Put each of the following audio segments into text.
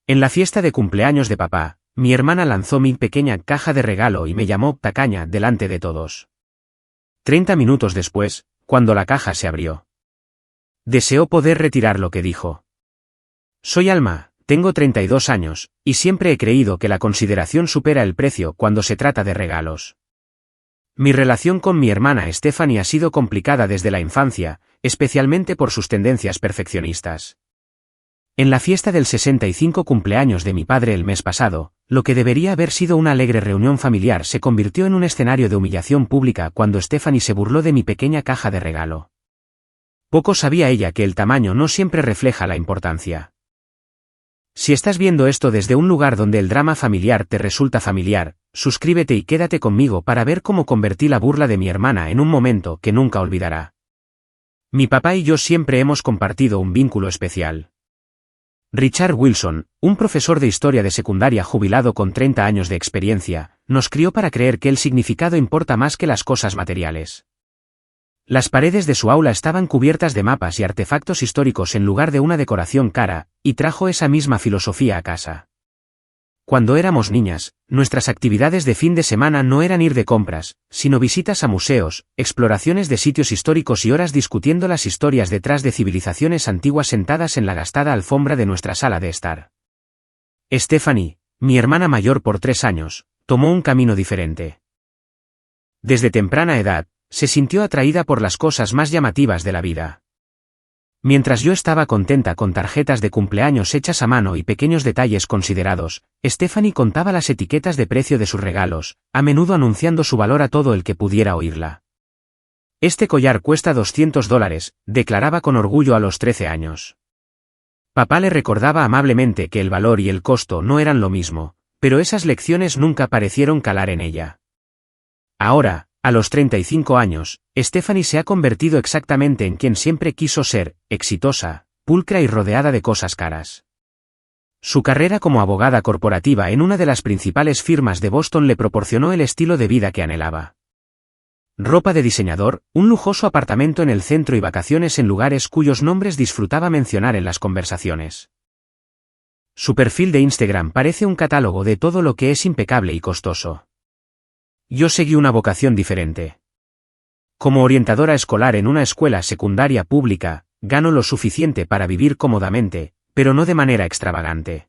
En la fiesta de cumpleaños de papá, mi hermana lanzó mi pequeña caja de regalo y me llamó tacaña delante de todos. 30 minutos después, cuando la caja se abrió, deseó poder retirar lo que dijo. Soy Alma, tengo 32 años, y siempre he creído que la consideración supera el precio cuando se trata de regalos. Mi relación con mi hermana Stephanie ha sido complicada desde la infancia, especialmente por sus tendencias perfeccionistas. En la fiesta del 65 cumpleaños de mi padre el mes pasado, lo que debería haber sido una alegre reunión familiar se convirtió en un escenario de humillación pública cuando Stephanie se burló de mi pequeña caja de regalo. Poco sabía ella que el tamaño no siempre refleja la importancia. Si estás viendo esto desde un lugar donde el drama familiar te resulta familiar, suscríbete y quédate conmigo para ver cómo convertí la burla de mi hermana en un momento que nunca olvidará. Mi papá y yo siempre hemos compartido un vínculo especial. Richard Wilson, un profesor de historia de secundaria jubilado con 30 años de experiencia, nos crió para creer que el significado importa más que las cosas materiales. Las paredes de su aula estaban cubiertas de mapas y artefactos históricos en lugar de una decoración cara, y trajo esa misma filosofía a casa. Cuando éramos niñas, nuestras actividades de fin de semana no eran ir de compras, sino visitas a museos, exploraciones de sitios históricos y horas discutiendo las historias detrás de civilizaciones antiguas sentadas en la gastada alfombra de nuestra sala de estar. Stephanie, mi hermana mayor por 3 años, tomó un camino diferente. Desde temprana edad, se sintió atraída por las cosas más llamativas de la vida. Mientras yo estaba contenta con tarjetas de cumpleaños hechas a mano y pequeños detalles considerados, Stephanie contaba las etiquetas de precio de sus regalos, a menudo anunciando su valor a todo el que pudiera oírla. Este collar cuesta $200, declaraba con orgullo a los 13 años. Papá le recordaba amablemente que el valor y el costo no eran lo mismo, pero esas lecciones nunca parecieron calar en ella. Ahora, a los 35 años, Stephanie se ha convertido exactamente en quien siempre quiso ser, exitosa, pulcra y rodeada de cosas caras. Su carrera como abogada corporativa en una de las principales firmas de Boston le proporcionó el estilo de vida que anhelaba. Ropa de diseñador, un lujoso apartamento en el centro y vacaciones en lugares cuyos nombres disfrutaba mencionar en las conversaciones. Su perfil de Instagram parece un catálogo de todo lo que es impecable y costoso. Yo seguí una vocación diferente. Como orientadora escolar en una escuela secundaria pública, gano lo suficiente para vivir cómodamente, pero no de manera extravagante.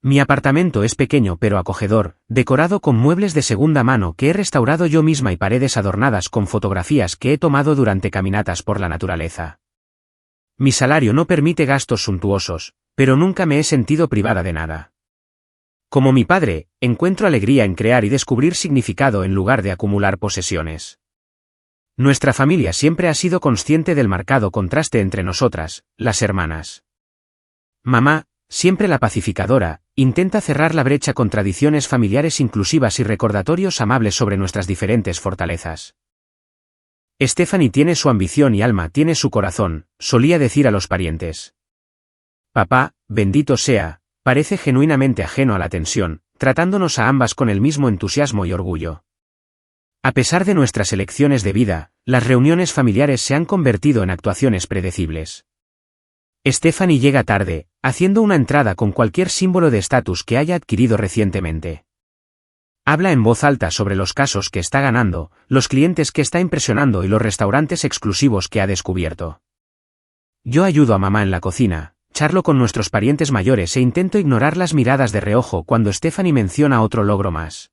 Mi apartamento es pequeño pero acogedor, decorado con muebles de segunda mano que he restaurado yo misma y paredes adornadas con fotografías que he tomado durante caminatas por la naturaleza. Mi salario no permite gastos suntuosos, pero nunca me he sentido privada de nada. Como mi padre, encuentro alegría en crear y descubrir significado en lugar de acumular posesiones. Nuestra familia siempre ha sido consciente del marcado contraste entre nosotras, las hermanas. Mamá, siempre la pacificadora, intenta cerrar la brecha con tradiciones familiares inclusivas y recordatorios amables sobre nuestras diferentes fortalezas. Stephanie tiene su ambición y Alma tiene su corazón, solía decir a los parientes. Papá, bendito sea, parece genuinamente ajeno a la tensión, tratándonos a ambas con el mismo entusiasmo y orgullo. A pesar de nuestras elecciones de vida, las reuniones familiares se han convertido en actuaciones predecibles. Stephanie llega tarde, haciendo una entrada con cualquier símbolo de estatus que haya adquirido recientemente. Habla en voz alta sobre los casos que está ganando, los clientes que está impresionando y los restaurantes exclusivos que ha descubierto. Yo ayudo a mamá en la cocina, charlo con nuestros parientes mayores e intento ignorar las miradas de reojo cuando Stephanie menciona otro logro más.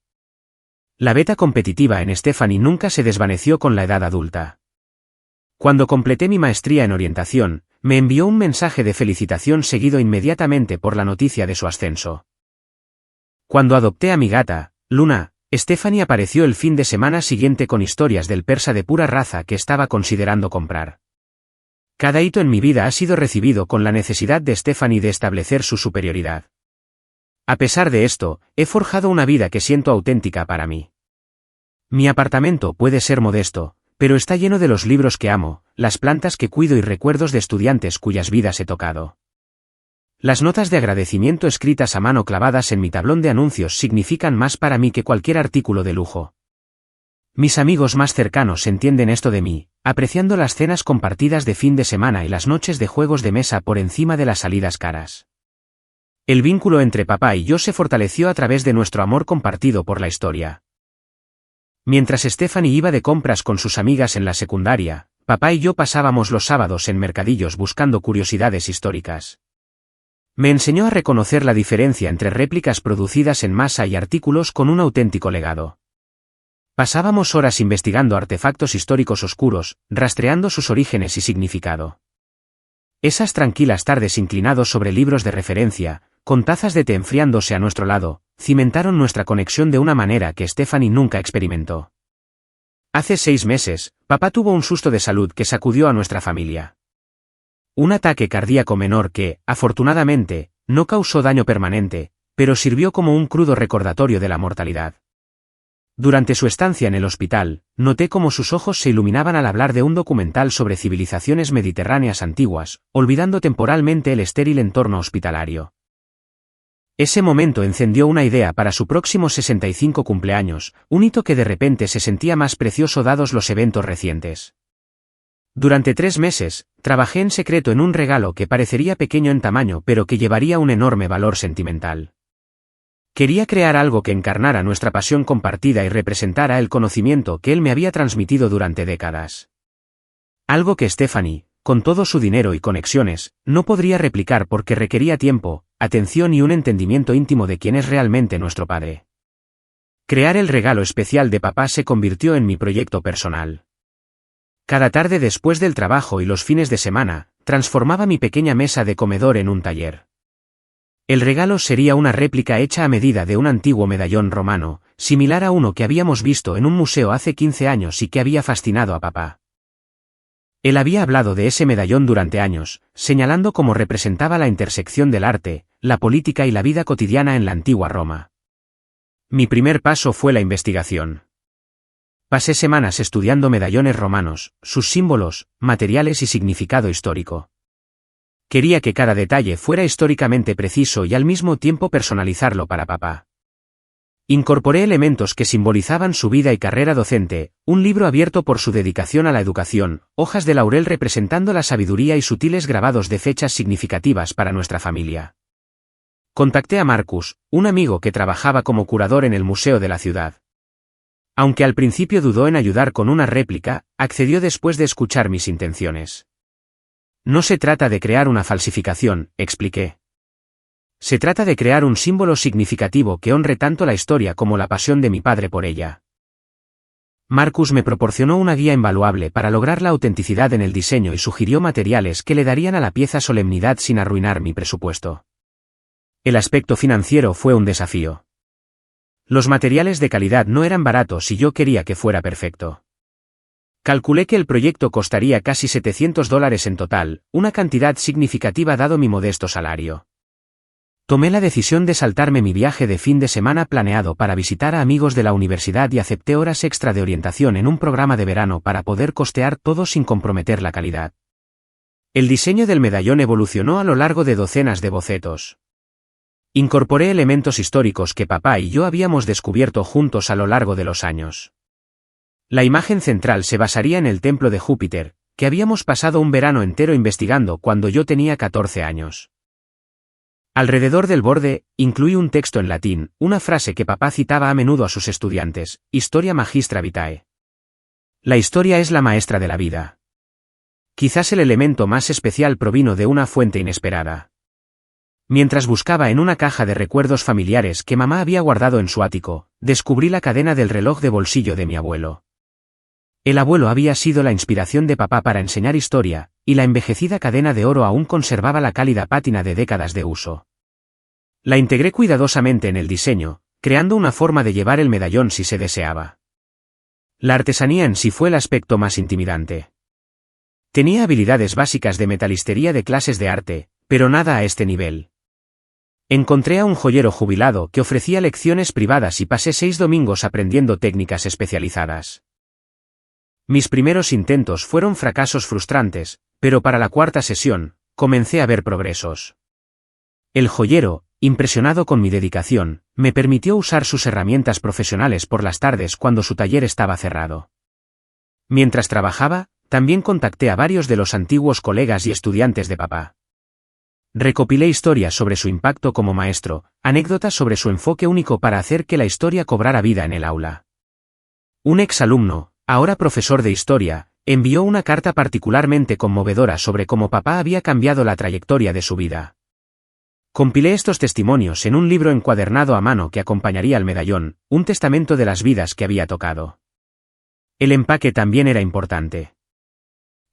La beta competitiva en Stephanie nunca se desvaneció con la edad adulta. Cuando completé mi maestría en orientación, me envió un mensaje de felicitación seguido inmediatamente por la noticia de su ascenso. Cuando adopté a mi gata, Luna, Stephanie apareció el fin de semana siguiente con historias del persa de pura raza que estaba considerando comprar. Cada hito en mi vida ha sido recibido con la necesidad de Stephanie de establecer su superioridad. A pesar de esto, he forjado una vida que siento auténtica para mí. Mi apartamento puede ser modesto, pero está lleno de los libros que amo, las plantas que cuido y recuerdos de estudiantes cuyas vidas he tocado. Las notas de agradecimiento escritas a mano clavadas en mi tablón de anuncios significan más para mí que cualquier artículo de lujo. Mis amigos más cercanos entienden esto de mí, apreciando las cenas compartidas de fin de semana y las noches de juegos de mesa por encima de las salidas caras. El vínculo entre papá y yo se fortaleció a través de nuestro amor compartido por la historia. Mientras Stephanie iba de compras con sus amigas en la secundaria, papá y yo pasábamos los sábados en mercadillos buscando curiosidades históricas. Me enseñó a reconocer la diferencia entre réplicas producidas en masa y artículos con un auténtico legado. Pasábamos horas investigando artefactos históricos oscuros, rastreando sus orígenes y significado. Esas tranquilas tardes inclinados sobre libros de referencia, con tazas de té enfriándose a nuestro lado, cimentaron nuestra conexión de una manera que Stephanie nunca experimentó. Hace 6 meses, papá tuvo un susto de salud que sacudió a nuestra familia. Un ataque cardíaco menor que, afortunadamente, no causó daño permanente, pero sirvió como un crudo recordatorio de la mortalidad. Durante su estancia en el hospital, noté cómo sus ojos se iluminaban al hablar de un documental sobre civilizaciones mediterráneas antiguas, olvidando temporalmente el estéril entorno hospitalario. Ese momento encendió una idea para su próximo 65 cumpleaños, un hito que de repente se sentía más precioso dados los eventos recientes. Durante 3 meses, trabajé en secreto en un regalo que parecería pequeño en tamaño pero que llevaría un enorme valor sentimental. Quería crear algo que encarnara nuestra pasión compartida y representara el conocimiento que él me había transmitido durante décadas. Algo que Stephanie, con todo su dinero y conexiones, no podría replicar porque requería tiempo, atención y un entendimiento íntimo de quién es realmente nuestro padre. Crear el regalo especial de papá se convirtió en mi proyecto personal. Cada tarde después del trabajo y los fines de semana, transformaba mi pequeña mesa de comedor en un taller. El regalo sería una réplica hecha a medida de un antiguo medallón romano, similar a uno que habíamos visto en un museo hace 15 años y que había fascinado a papá. Él había hablado de ese medallón durante años, señalando cómo representaba la intersección del arte, la política y la vida cotidiana en la antigua Roma. Mi primer paso fue la investigación. Pasé semanas estudiando medallones romanos, sus símbolos, materiales y significado histórico. Quería que cada detalle fuera históricamente preciso y al mismo tiempo personalizarlo para papá. Incorporé elementos que simbolizaban su vida y carrera docente, un libro abierto por su dedicación a la educación, hojas de laurel representando la sabiduría y sutiles grabados de fechas significativas para nuestra familia. Contacté a Marcus, un amigo que trabajaba como curador en el museo de la ciudad. Aunque al principio dudó en ayudar con una réplica, accedió después de escuchar mis intenciones. No se trata de crear una falsificación, expliqué. Se trata de crear un símbolo significativo que honre tanto la historia como la pasión de mi padre por ella. Marcus me proporcionó una guía invaluable para lograr la autenticidad en el diseño y sugirió materiales que le darían a la pieza solemnidad sin arruinar mi presupuesto. El aspecto financiero fue un desafío. Los materiales de calidad no eran baratos y yo quería que fuera perfecto. Calculé que el proyecto costaría casi $700 en total, una cantidad significativa dado mi modesto salario. Tomé la decisión de saltarme mi viaje de fin de semana planeado para visitar a amigos de la universidad y acepté horas extra de orientación en un programa de verano para poder costear todo sin comprometer la calidad. El diseño del medallón evolucionó a lo largo de docenas de bocetos. Incorporé elementos históricos que papá y yo habíamos descubierto juntos a lo largo de los años. La imagen central se basaría en el templo de Júpiter, que habíamos pasado un verano entero investigando cuando yo tenía 14 años. Alrededor del borde, incluí un texto en latín, una frase que papá citaba a menudo a sus estudiantes, Historia Magistra Vitae. La historia es la maestra de la vida. Quizás el elemento más especial provino de una fuente inesperada. Mientras buscaba en una caja de recuerdos familiares que mamá había guardado en su ático, descubrí la cadena del reloj de bolsillo de mi abuelo. El abuelo había sido la inspiración de papá para enseñar historia, y la envejecida cadena de oro aún conservaba la cálida pátina de décadas de uso. La integré cuidadosamente en el diseño, creando una forma de llevar el medallón si se deseaba. La artesanía en sí fue el aspecto más intimidante. Tenía habilidades básicas de metalistería de clases de arte, pero nada a este nivel. Encontré a un joyero jubilado que ofrecía lecciones privadas y pasé 6 domingos aprendiendo técnicas especializadas. Mis primeros intentos fueron fracasos frustrantes, pero para la 4ª sesión, comencé a ver progresos. El joyero, impresionado con mi dedicación, me permitió usar sus herramientas profesionales por las tardes cuando su taller estaba cerrado. Mientras trabajaba, también contacté a varios de los antiguos colegas y estudiantes de papá. Recopilé historias sobre su impacto como maestro, anécdotas sobre su enfoque único para hacer que la historia cobrara vida en el aula. Un exalumno, ahora profesor de historia, envió una carta particularmente conmovedora sobre cómo papá había cambiado la trayectoria de su vida. Compilé estos testimonios en un libro encuadernado a mano que acompañaría al medallón, un testamento de las vidas que había tocado. El empaque también era importante.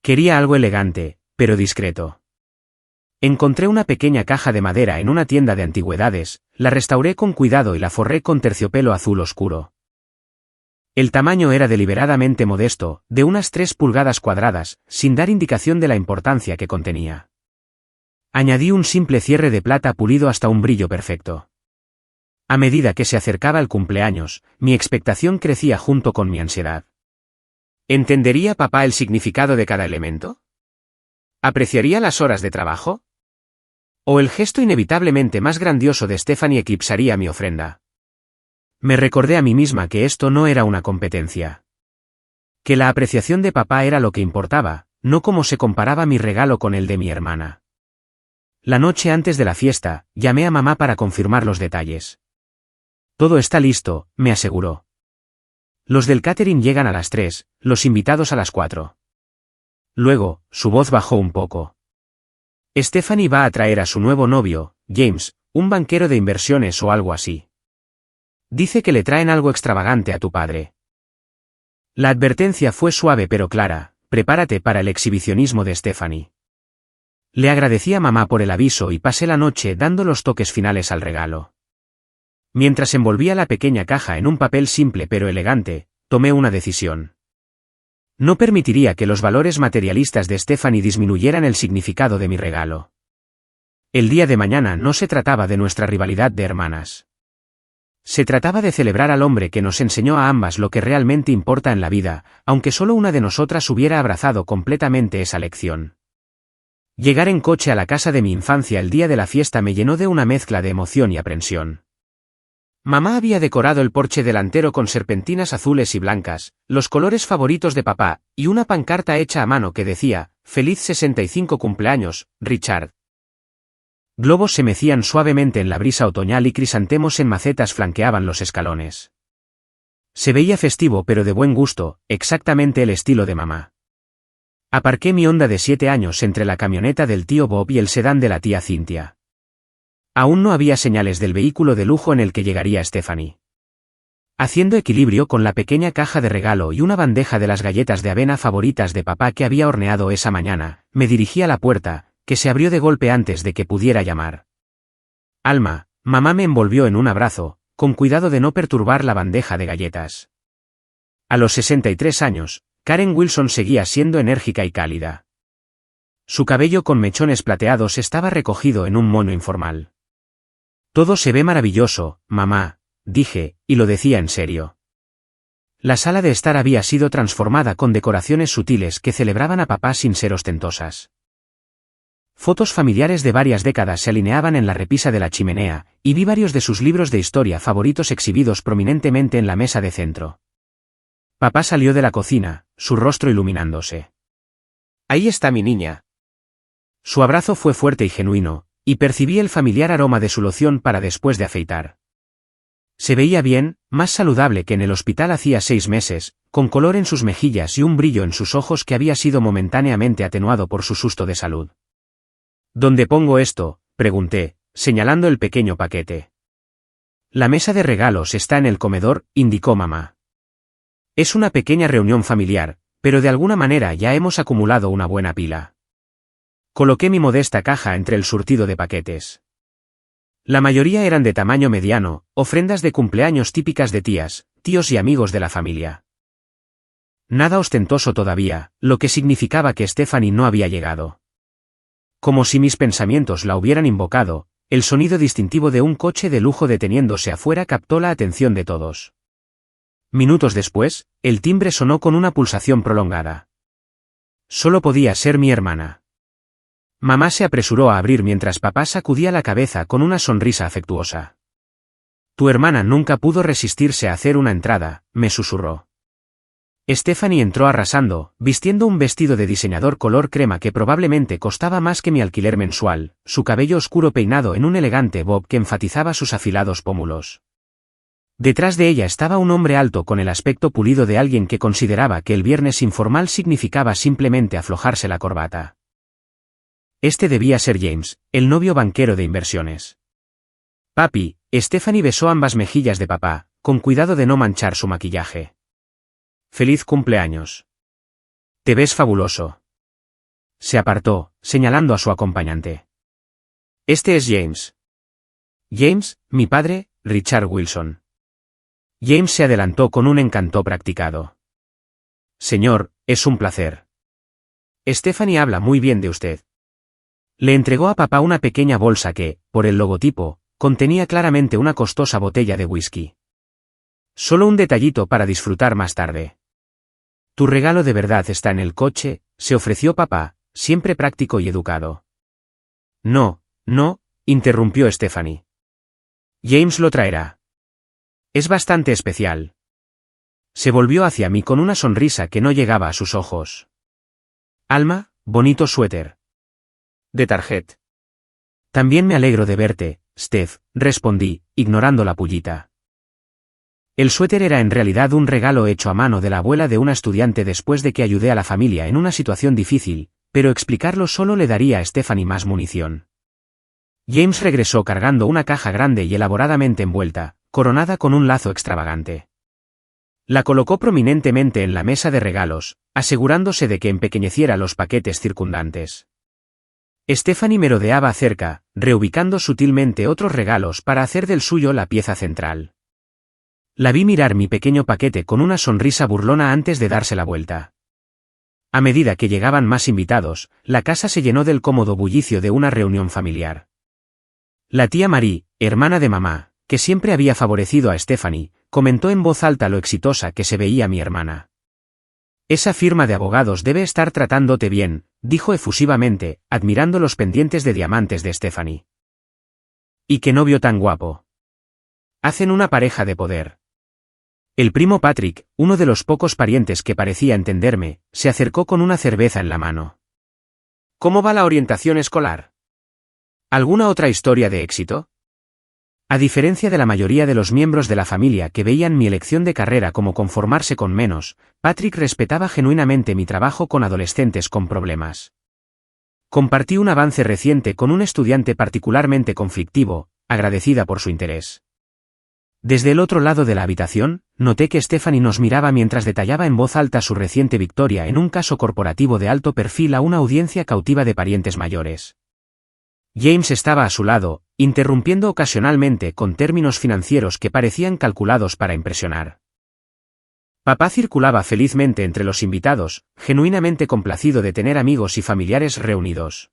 Quería algo elegante, pero discreto. Encontré una pequeña caja de madera en una tienda de antigüedades, la restauré con cuidado y la forré con terciopelo azul oscuro. El tamaño era deliberadamente modesto, de unas 3 pulgadas cuadradas, sin dar indicación de la importancia que contenía. Añadí un simple cierre de plata pulido hasta un brillo perfecto. A medida que se acercaba el cumpleaños, mi expectación crecía junto con mi ansiedad. ¿Entendería papá el significado de cada elemento? ¿Apreciaría las horas de trabajo? ¿O el gesto inevitablemente más grandioso de Stephanie eclipsaría mi ofrenda? Me recordé a mí misma que esto no era una competencia. Que la apreciación de papá era lo que importaba, no cómo se comparaba mi regalo con el de mi hermana. La noche antes de la fiesta, llamé a mamá para confirmar los detalles. Todo está listo, me aseguró. Los del catering llegan a las 3, los invitados a las 4. Luego, su voz bajó un poco. Stephanie va a traer a su nuevo novio, James, un banquero de inversiones o algo así. Dice que le traen algo extravagante a tu padre. La advertencia fue suave pero clara: prepárate para el exhibicionismo de Stephanie. Le agradecí a mamá por el aviso y pasé la noche dando los toques finales al regalo. Mientras envolvía la pequeña caja en un papel simple pero elegante, tomé una decisión. No permitiría que los valores materialistas de Stephanie disminuyeran el significado de mi regalo. El día de mañana no se trataba de nuestra rivalidad de hermanas. Se trataba de celebrar al hombre que nos enseñó a ambas lo que realmente importa en la vida, aunque solo una de nosotras hubiera abrazado completamente esa lección. Llegar en coche a la casa de mi infancia el día de la fiesta me llenó de una mezcla de emoción y aprensión. Mamá había decorado el porche delantero con serpentinas azules y blancas, los colores favoritos de papá, y una pancarta hecha a mano que decía: «Feliz 65 cumpleaños, Richard». Globos se mecían suavemente en la brisa otoñal y crisantemos en macetas flanqueaban los escalones. Se veía festivo pero de buen gusto, exactamente el estilo de mamá. Aparqué mi Honda de 7 años entre la camioneta del tío Bob y el sedán de la tía Cynthia. Aún no había señales del vehículo de lujo en el que llegaría Stephanie. Haciendo equilibrio con la pequeña caja de regalo y una bandeja de las galletas de avena favoritas de papá que había horneado esa mañana, me dirigí a la puerta, que se abrió de golpe antes de que pudiera llamar. Alma, mamá me envolvió en un abrazo, con cuidado de no perturbar la bandeja de galletas. A los 63 años, Karen Wilson seguía siendo enérgica y cálida. Su cabello con mechones plateados estaba recogido en un moño informal. Todo se ve maravilloso, mamá, dije, y lo decía en serio. La sala de estar había sido transformada con decoraciones sutiles que celebraban a papá sin ser ostentosas. Fotos familiares de varias décadas se alineaban en la repisa de la chimenea, y vi varios de sus libros de historia favoritos exhibidos prominentemente en la mesa de centro. Papá salió de la cocina, su rostro iluminándose. «Ahí está mi niña». Su abrazo fue fuerte y genuino, y percibí el familiar aroma de su loción para después de afeitar. Se veía bien, más saludable que en el hospital hacía 6 meses, con color en sus mejillas y un brillo en sus ojos que había sido momentáneamente atenuado por su susto de salud. «¿Dónde pongo esto?», pregunté, señalando el pequeño paquete. «La mesa de regalos está en el comedor», indicó mamá. «Es una pequeña reunión familiar, pero de alguna manera ya hemos acumulado una buena pila». Coloqué mi modesta caja entre el surtido de paquetes. La mayoría eran de tamaño mediano, ofrendas de cumpleaños típicas de tías, tíos y amigos de la familia. Nada ostentoso todavía, lo que significaba que Stephanie no había llegado. Como si mis pensamientos la hubieran invocado, el sonido distintivo de un coche de lujo deteniéndose afuera captó la atención de todos. Minutos después, el timbre sonó con una pulsación prolongada. Solo podía ser mi hermana. Mamá se apresuró a abrir mientras papá sacudía la cabeza con una sonrisa afectuosa. «Tu hermana nunca pudo resistirse a hacer una entrada», me susurró. Stephanie entró arrasando, vistiendo un vestido de diseñador color crema que probablemente costaba más que mi alquiler mensual, su cabello oscuro peinado en un elegante bob que enfatizaba sus afilados pómulos. Detrás de ella estaba un hombre alto con el aspecto pulido de alguien que consideraba que el viernes informal significaba simplemente aflojarse la corbata. Este debía ser James, el novio banquero de inversiones. Papi, Stephanie besó ambas mejillas de papá, con cuidado de no manchar su maquillaje. ¡Feliz cumpleaños! Te ves fabuloso. Se apartó, señalando a su acompañante. Este es James. James, mi padre, Richard Wilson. James se adelantó con un encanto practicado. Señor, es un placer. Stephanie habla muy bien de usted. Le entregó a papá una pequeña bolsa que, por el logotipo, contenía claramente una costosa botella de whisky. Solo un detallito para disfrutar más tarde. Tu regalo de verdad está en el coche, se ofreció papá, siempre práctico y educado. No, interrumpió Stephanie. James lo traerá. Es bastante especial. Se volvió hacia mí con una sonrisa que no llegaba a sus ojos. Alma, bonito suéter. De Target. También me alegro de verte, Steph, respondí, ignorando la pullita. El suéter era en realidad un regalo hecho a mano de la abuela de una estudiante después de que ayudé a la familia en una situación difícil, pero explicarlo solo le daría a Stephanie más munición. James regresó cargando una caja grande y elaboradamente envuelta, coronada con un lazo extravagante. La colocó prominentemente en la mesa de regalos, asegurándose de que empequeñeciera los paquetes circundantes. Stephanie merodeaba cerca, reubicando sutilmente otros regalos para hacer del suyo la pieza central. La vi mirar mi pequeño paquete con una sonrisa burlona antes de darse la vuelta. A medida que llegaban más invitados, la casa se llenó del cómodo bullicio de una reunión familiar. La tía Marie, hermana de mamá, que siempre había favorecido a Stephanie, comentó en voz alta lo exitosa que se veía mi hermana. Esa firma de abogados debe estar tratándote bien, dijo efusivamente, admirando los pendientes de diamantes de Stephanie. Y qué novio tan guapo. Hacen una pareja de poder. El primo Patrick, uno de los pocos parientes que parecía entenderme, se acercó con una cerveza en la mano. ¿Cómo va la orientación escolar? ¿Alguna otra historia de éxito? A diferencia de la mayoría de los miembros de la familia que veían mi elección de carrera como conformarse con menos, Patrick respetaba genuinamente mi trabajo con adolescentes con problemas. Compartí un avance reciente con un estudiante particularmente conflictivo, agradecida por su interés. Desde el otro lado de la habitación, noté que Stephanie nos miraba mientras detallaba en voz alta su reciente victoria en un caso corporativo de alto perfil a una audiencia cautiva de parientes mayores. James estaba a su lado, interrumpiendo ocasionalmente con términos financieros que parecían calculados para impresionar. Papá circulaba felizmente entre los invitados, genuinamente complacido de tener amigos y familiares reunidos.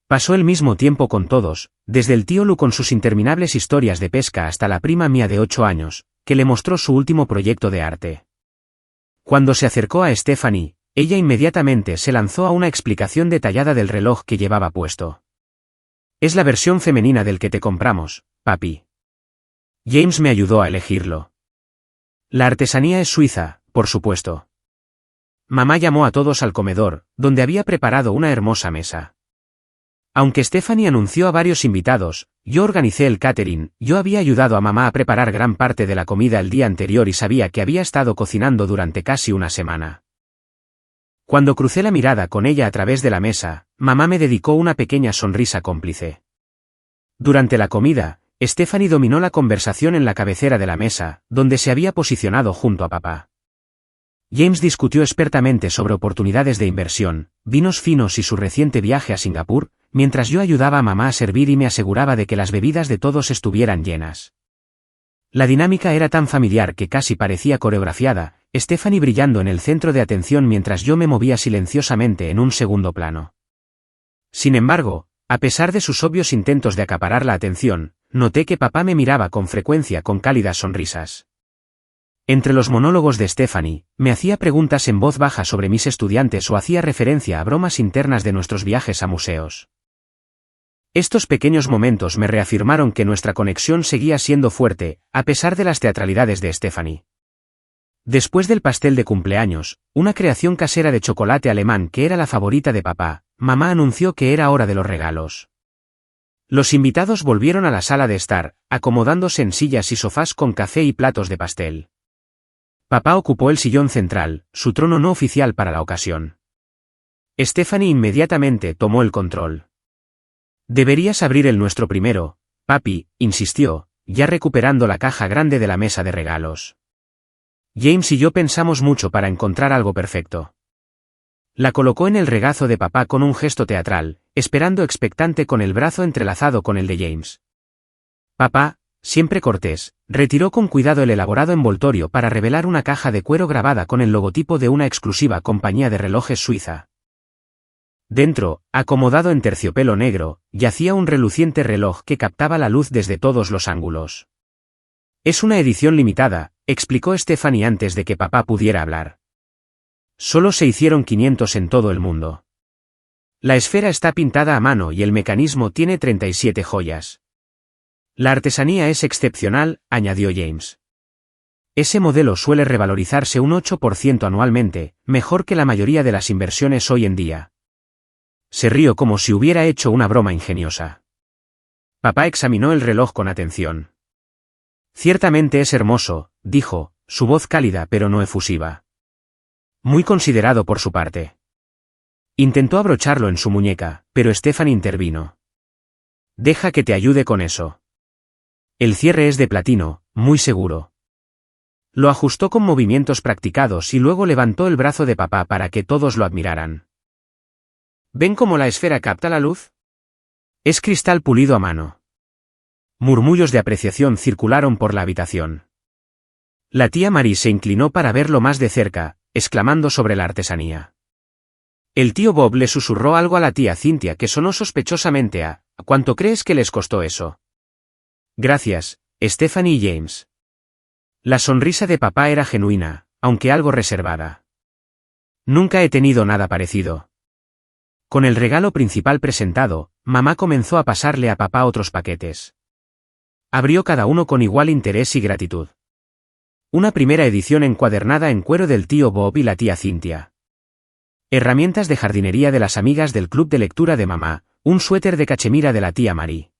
Pasó el mismo tiempo con todos, desde el tío Lu con sus interminables historias de pesca hasta la prima mía de 8 años, que le mostró su último proyecto de arte. Cuando se acercó a Stephanie, ella inmediatamente se lanzó a una explicación detallada del reloj que llevaba puesto. Es la versión femenina del que te compramos, papi. James me ayudó a elegirlo. La artesanía es suiza, por supuesto. Mamá llamó a todos al comedor, donde había preparado una hermosa mesa. Aunque Stephanie anunció a varios invitados, yo organicé el catering, yo había ayudado a mamá a preparar gran parte de la comida el día anterior y sabía que había estado cocinando durante casi una semana. Cuando crucé la mirada con ella a través de la mesa, mamá me dedicó una pequeña sonrisa cómplice. Durante la comida, Stephanie dominó la conversación en la cabecera de la mesa, donde se había posicionado junto a papá. James discutió expertamente sobre oportunidades de inversión, vinos finos y su reciente viaje a Singapur, mientras yo ayudaba a mamá a servir y me aseguraba de que las bebidas de todos estuvieran llenas. La dinámica era tan familiar que casi parecía coreografiada, Stephanie brillando en el centro de atención mientras yo me movía silenciosamente en un segundo plano. Sin embargo, a pesar de sus obvios intentos de acaparar la atención, noté que papá me miraba con frecuencia con cálidas sonrisas. Entre los monólogos de Stephanie, me hacía preguntas en voz baja sobre mis estudiantes o hacía referencia a bromas internas de nuestros viajes a museos. Estos pequeños momentos me reafirmaron que nuestra conexión seguía siendo fuerte, a pesar de las teatralidades de Stephanie. Después del pastel de cumpleaños, una creación casera de chocolate alemán que era la favorita de papá, mamá anunció que era hora de los regalos. Los invitados volvieron a la sala de estar, acomodándose en sillas y sofás con café y platos de pastel. Papá ocupó el sillón central, su trono no oficial para la ocasión. Stephanie inmediatamente tomó el control. Deberías abrir el nuestro primero, papi, insistió, ya recuperando la caja grande de la mesa de regalos. James y yo pensamos mucho para encontrar algo perfecto. La colocó en el regazo de papá con un gesto teatral, esperando expectante con el brazo entrelazado con el de James. Papá, siempre cortés, retiró con cuidado el elaborado envoltorio para revelar una caja de cuero grabada con el logotipo de una exclusiva compañía de relojes suiza. Dentro, acomodado en terciopelo negro, yacía un reluciente reloj que captaba la luz desde todos los ángulos. Es una edición limitada, explicó Stephanie antes de que papá pudiera hablar. Solo se hicieron 500 en todo el mundo. La esfera está pintada a mano y el mecanismo tiene 37 joyas. La artesanía es excepcional, añadió James. Ese modelo suele revalorizarse un 8% anualmente, mejor que la mayoría de las inversiones hoy en día. Se rió como si hubiera hecho una broma ingeniosa. Papá examinó el reloj con atención. Ciertamente es hermoso, dijo, su voz cálida pero no efusiva. Muy considerado por su parte. Intentó abrocharlo en su muñeca, pero Stephanie intervino. Deja que te ayude con eso. El cierre es de platino, muy seguro. Lo ajustó con movimientos practicados y luego levantó el brazo de papá para que todos lo admiraran. ¿Ven cómo la esfera capta la luz? Es cristal pulido a mano. Murmullos de apreciación circularon por la habitación. La tía Marie se inclinó para verlo más de cerca, exclamando sobre la artesanía. El tío Bob le susurró algo a la tía Cynthia que sonó sospechosamente a ¿cuánto crees que les costó eso? Gracias, Stephanie y James. La sonrisa de papá era genuina, aunque algo reservada. Nunca he tenido nada parecido. Con el regalo principal presentado, mamá comenzó a pasarle a papá otros paquetes. Abrió cada uno con igual interés y gratitud. Una primera edición encuadernada en cuero del tío Bob y la tía Cynthia. Herramientas de jardinería de las amigas del club de lectura de mamá, un suéter de cachemira de la tía Marie.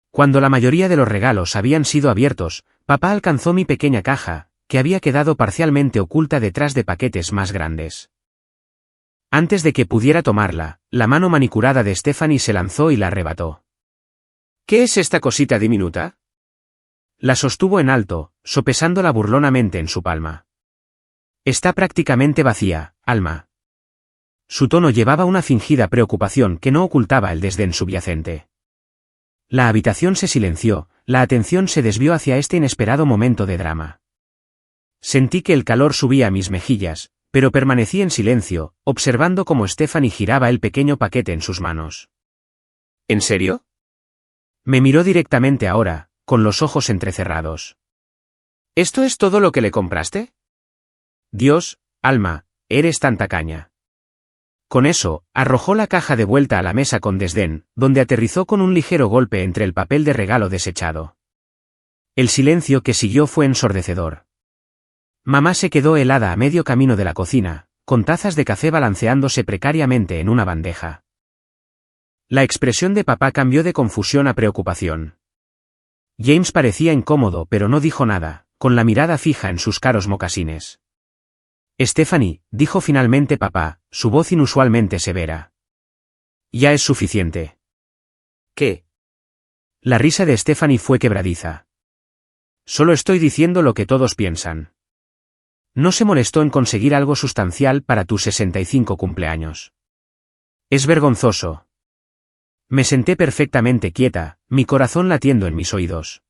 Cuando la mayoría de los regalos habían sido abiertos, papá alcanzó mi pequeña caja, que había quedado parcialmente oculta detrás de paquetes más grandes. Antes de que pudiera tomarla, la mano manicurada de Stephanie se lanzó y la arrebató. ¿Qué es esta cosita diminuta? La sostuvo en alto, sopesándola burlonamente en su palma. Está prácticamente vacía, Alma. Su tono llevaba una fingida preocupación que no ocultaba el desdén subyacente. La habitación se silenció, la atención se desvió hacia este inesperado momento de drama. Sentí que el calor subía a mis mejillas, pero permanecí en silencio, observando cómo Stephanie giraba el pequeño paquete en sus manos. ¿En serio? Me miró directamente ahora, con los ojos entrecerrados. ¿Esto es todo lo que le compraste? Dios, Alma, eres tan tacaña. Con eso, arrojó la caja de vuelta a la mesa con desdén, donde aterrizó con un ligero golpe entre el papel de regalo desechado. El silencio que siguió fue ensordecedor. Mamá se quedó helada a medio camino de la cocina, con tazas de café balanceándose precariamente en una bandeja. La expresión de papá cambió de confusión a preocupación. James parecía incómodo pero no dijo nada, con la mirada fija en sus caros mocasines. Stephanie, dijo finalmente papá, su voz inusualmente severa. Ya es suficiente. ¿Qué? La risa de Stephanie fue quebradiza. Solo estoy diciendo lo que todos piensan. No se molestó en conseguir algo sustancial para tus 65 cumpleaños. Es vergonzoso. Me senté perfectamente quieta, mi corazón latiendo en mis oídos.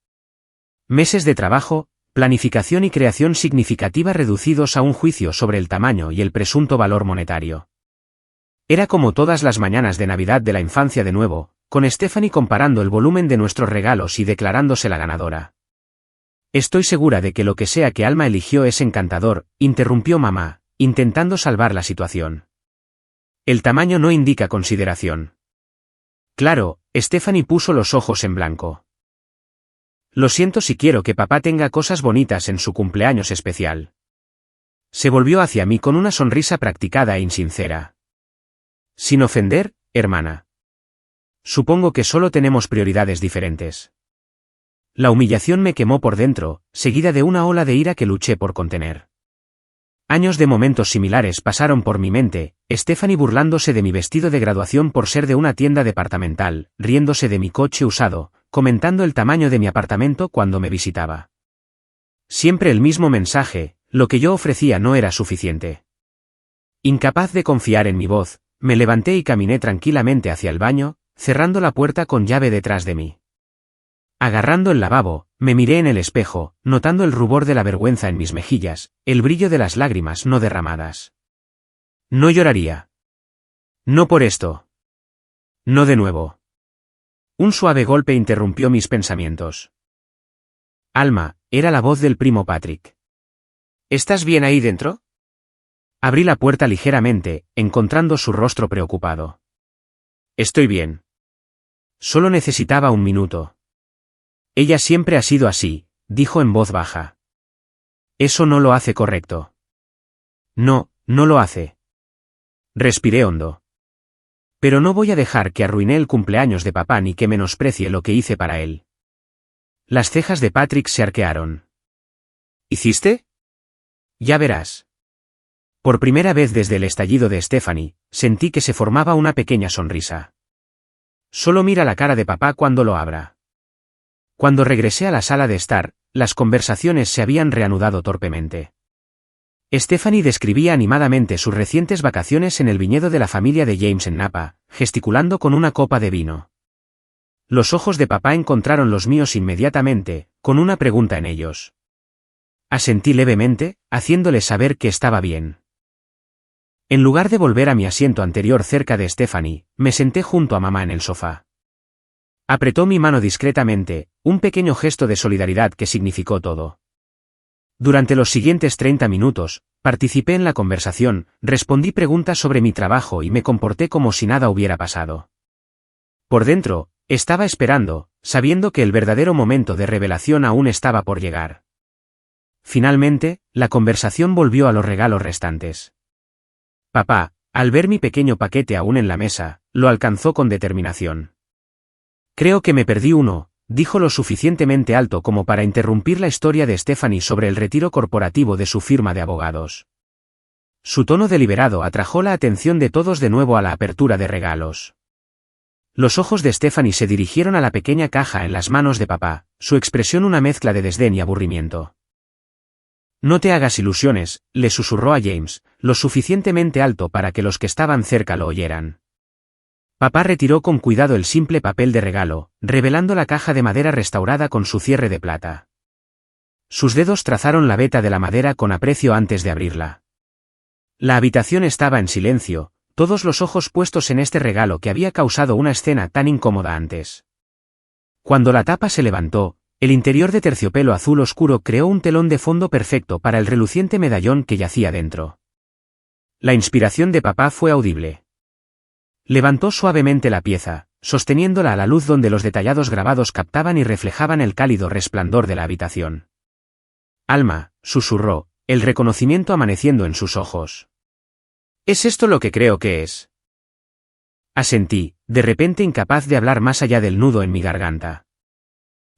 Meses de trabajo, planificación y creación significativa reducidos a un juicio sobre el tamaño y el presunto valor monetario. Era como todas las mañanas de Navidad de la infancia de nuevo, con Stephanie comparando el volumen de nuestros regalos y declarándose la ganadora. Estoy segura de que lo que sea que Alma eligió es encantador, interrumpió mamá, intentando salvar la situación. El tamaño no indica consideración. Claro, Stephanie puso los ojos en blanco. Lo siento si quiero que papá tenga cosas bonitas en su cumpleaños especial. Se volvió hacia mí con una sonrisa practicada e insincera. Sin ofender, hermana. Supongo que solo tenemos prioridades diferentes. La humillación me quemó por dentro, seguida de una ola de ira que luché por contener. Años de momentos similares pasaron por mi mente, Stephanie burlándose de mi vestido de graduación por ser de una tienda departamental, riéndose de mi coche usado, comentando el tamaño de mi apartamento cuando me visitaba. Siempre el mismo mensaje, lo que yo ofrecía no era suficiente. Incapaz de confiar en mi voz, me levanté y caminé tranquilamente hacia el baño, cerrando la puerta con llave detrás de mí. Agarrando el lavabo, me miré en el espejo, notando el rubor de la vergüenza en mis mejillas, el brillo de las lágrimas no derramadas. No lloraría. No por esto. No de nuevo. Un suave golpe interrumpió mis pensamientos. Alma, era la voz del primo Patrick. ¿Estás bien ahí dentro? Abrí la puerta ligeramente, encontrando su rostro preocupado. Estoy bien. Solo necesitaba un minuto. Ella siempre ha sido así, dijo en voz baja. Eso no lo hace correcto. No, no lo hace. Respiré hondo. Pero no voy a dejar que arruine el cumpleaños de papá ni que menosprecie lo que hice para él. Las cejas de Patrick se arquearon. ¿Hiciste? Ya verás. Por primera vez desde el estallido de Stephanie, sentí que se formaba una pequeña sonrisa. Solo mira la cara de papá cuando lo abra. Cuando regresé a la sala de estar, las conversaciones se habían reanudado torpemente. Stephanie describía animadamente sus recientes vacaciones en el viñedo de la familia de James en Napa, gesticulando con una copa de vino. Los ojos de papá encontraron los míos inmediatamente, con una pregunta en ellos. Asentí levemente, haciéndole saber que estaba bien. En lugar de volver a mi asiento anterior cerca de Stephanie, me senté junto a mamá en el sofá. Apretó mi mano discretamente, un pequeño gesto de solidaridad que significó todo. Durante los siguientes 30 minutos, participé en la conversación, respondí preguntas sobre mi trabajo y me comporté como si nada hubiera pasado. Por dentro, estaba esperando, sabiendo que el verdadero momento de revelación aún estaba por llegar. Finalmente, la conversación volvió a los regalos restantes. Papá, al ver mi pequeño paquete aún en la mesa, lo alcanzó con determinación. Creo que me perdí uno, dijo lo suficientemente alto como para interrumpir la historia de Stephanie sobre el retiro corporativo de su firma de abogados. Su tono deliberado atrajo la atención de todos de nuevo a la apertura de regalos. Los ojos de Stephanie se dirigieron a la pequeña caja en las manos de papá, su expresión una mezcla de desdén y aburrimiento. No te hagas ilusiones, le susurró a James, lo suficientemente alto para que los que estaban cerca lo oyeran. Papá retiró con cuidado el simple papel de regalo, revelando la caja de madera restaurada con su cierre de plata. Sus dedos trazaron la veta de la madera con aprecio antes de abrirla. La habitación estaba en silencio, todos los ojos puestos en este regalo que había causado una escena tan incómoda antes. Cuando la tapa se levantó, el interior de terciopelo azul oscuro creó un telón de fondo perfecto para el reluciente medallón que yacía dentro. La inspiración de papá fue audible. Levantó suavemente la pieza, sosteniéndola a la luz donde los detallados grabados captaban y reflejaban el cálido resplandor de la habitación. Alma, susurró, el reconocimiento amaneciendo en sus ojos. ¿Es esto lo que creo que es? Asentí, de repente incapaz de hablar más allá del nudo en mi garganta.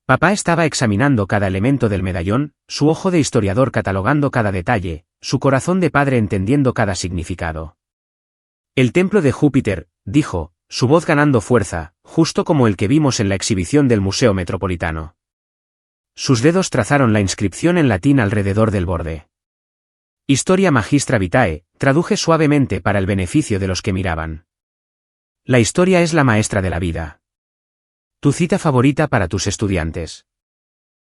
Papá estaba examinando cada elemento del medallón, su ojo de historiador catalogando cada detalle, su corazón de padre entendiendo cada significado. El templo de Júpiter, dijo, su voz ganando fuerza, justo como el que vimos en la exhibición del Museo Metropolitano. Sus dedos trazaron la inscripción en latín alrededor del borde. Historia Magistra Vitae, traduje suavemente para el beneficio de los que miraban. La historia es la maestra de la vida. Tu cita favorita para tus estudiantes.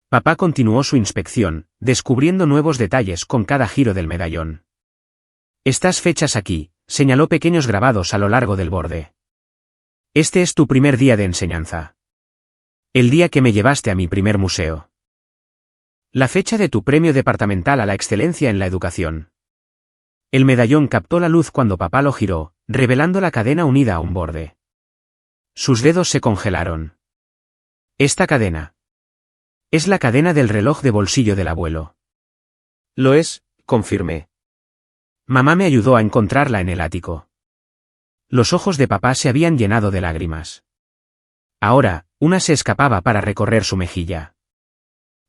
Papá continuó su inspección, descubriendo nuevos detalles con cada giro del medallón. Estas fechas aquí, señaló pequeños grabados a lo largo del borde. Este es tu primer día de enseñanza. El día que me llevaste a mi primer museo. La fecha de tu premio departamental a la excelencia en la educación. El medallón captó la luz cuando papá lo giró, revelando la cadena unida a un borde. Sus dedos se congelaron. Esta cadena. Es la cadena del reloj de bolsillo del abuelo. Lo es, confirmé. Mamá me ayudó a encontrarla en el ático. Los ojos de papá se habían llenado de lágrimas. Ahora, una se escapaba para recorrer su mejilla.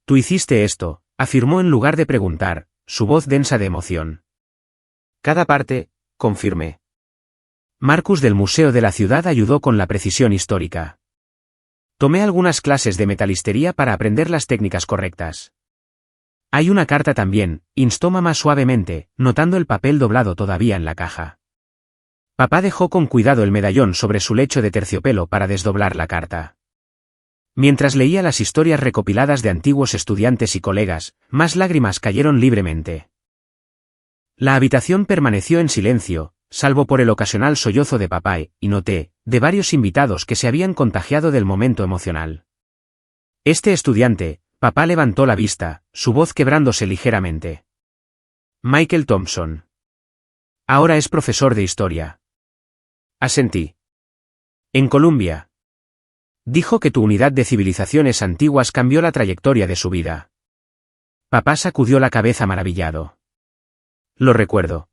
Tú hiciste esto, afirmó en lugar de preguntar, su voz densa de emoción. Cada parte, confirmé. Marcus del Museo de la Ciudad ayudó con la precisión histórica. Tomé algunas clases de metalistería para aprender las técnicas correctas. Hay una carta también, instó mamá suavemente, notando el papel doblado todavía en la caja. Papá dejó con cuidado el medallón sobre su lecho de terciopelo para desdoblar la carta. Mientras leía las historias recopiladas de antiguos estudiantes y colegas, más lágrimas cayeron libremente. La habitación permaneció en silencio, salvo por el ocasional sollozo de papá y noté, de varios invitados que se habían contagiado del momento emocional. Este estudiante, papá levantó la vista, su voz quebrándose ligeramente. Michael Thompson. Ahora es profesor de historia. Asentí. En Columbia. Dijo que tu unidad de civilizaciones antiguas cambió la trayectoria de su vida. Papá sacudió la cabeza maravillado. Lo recuerdo.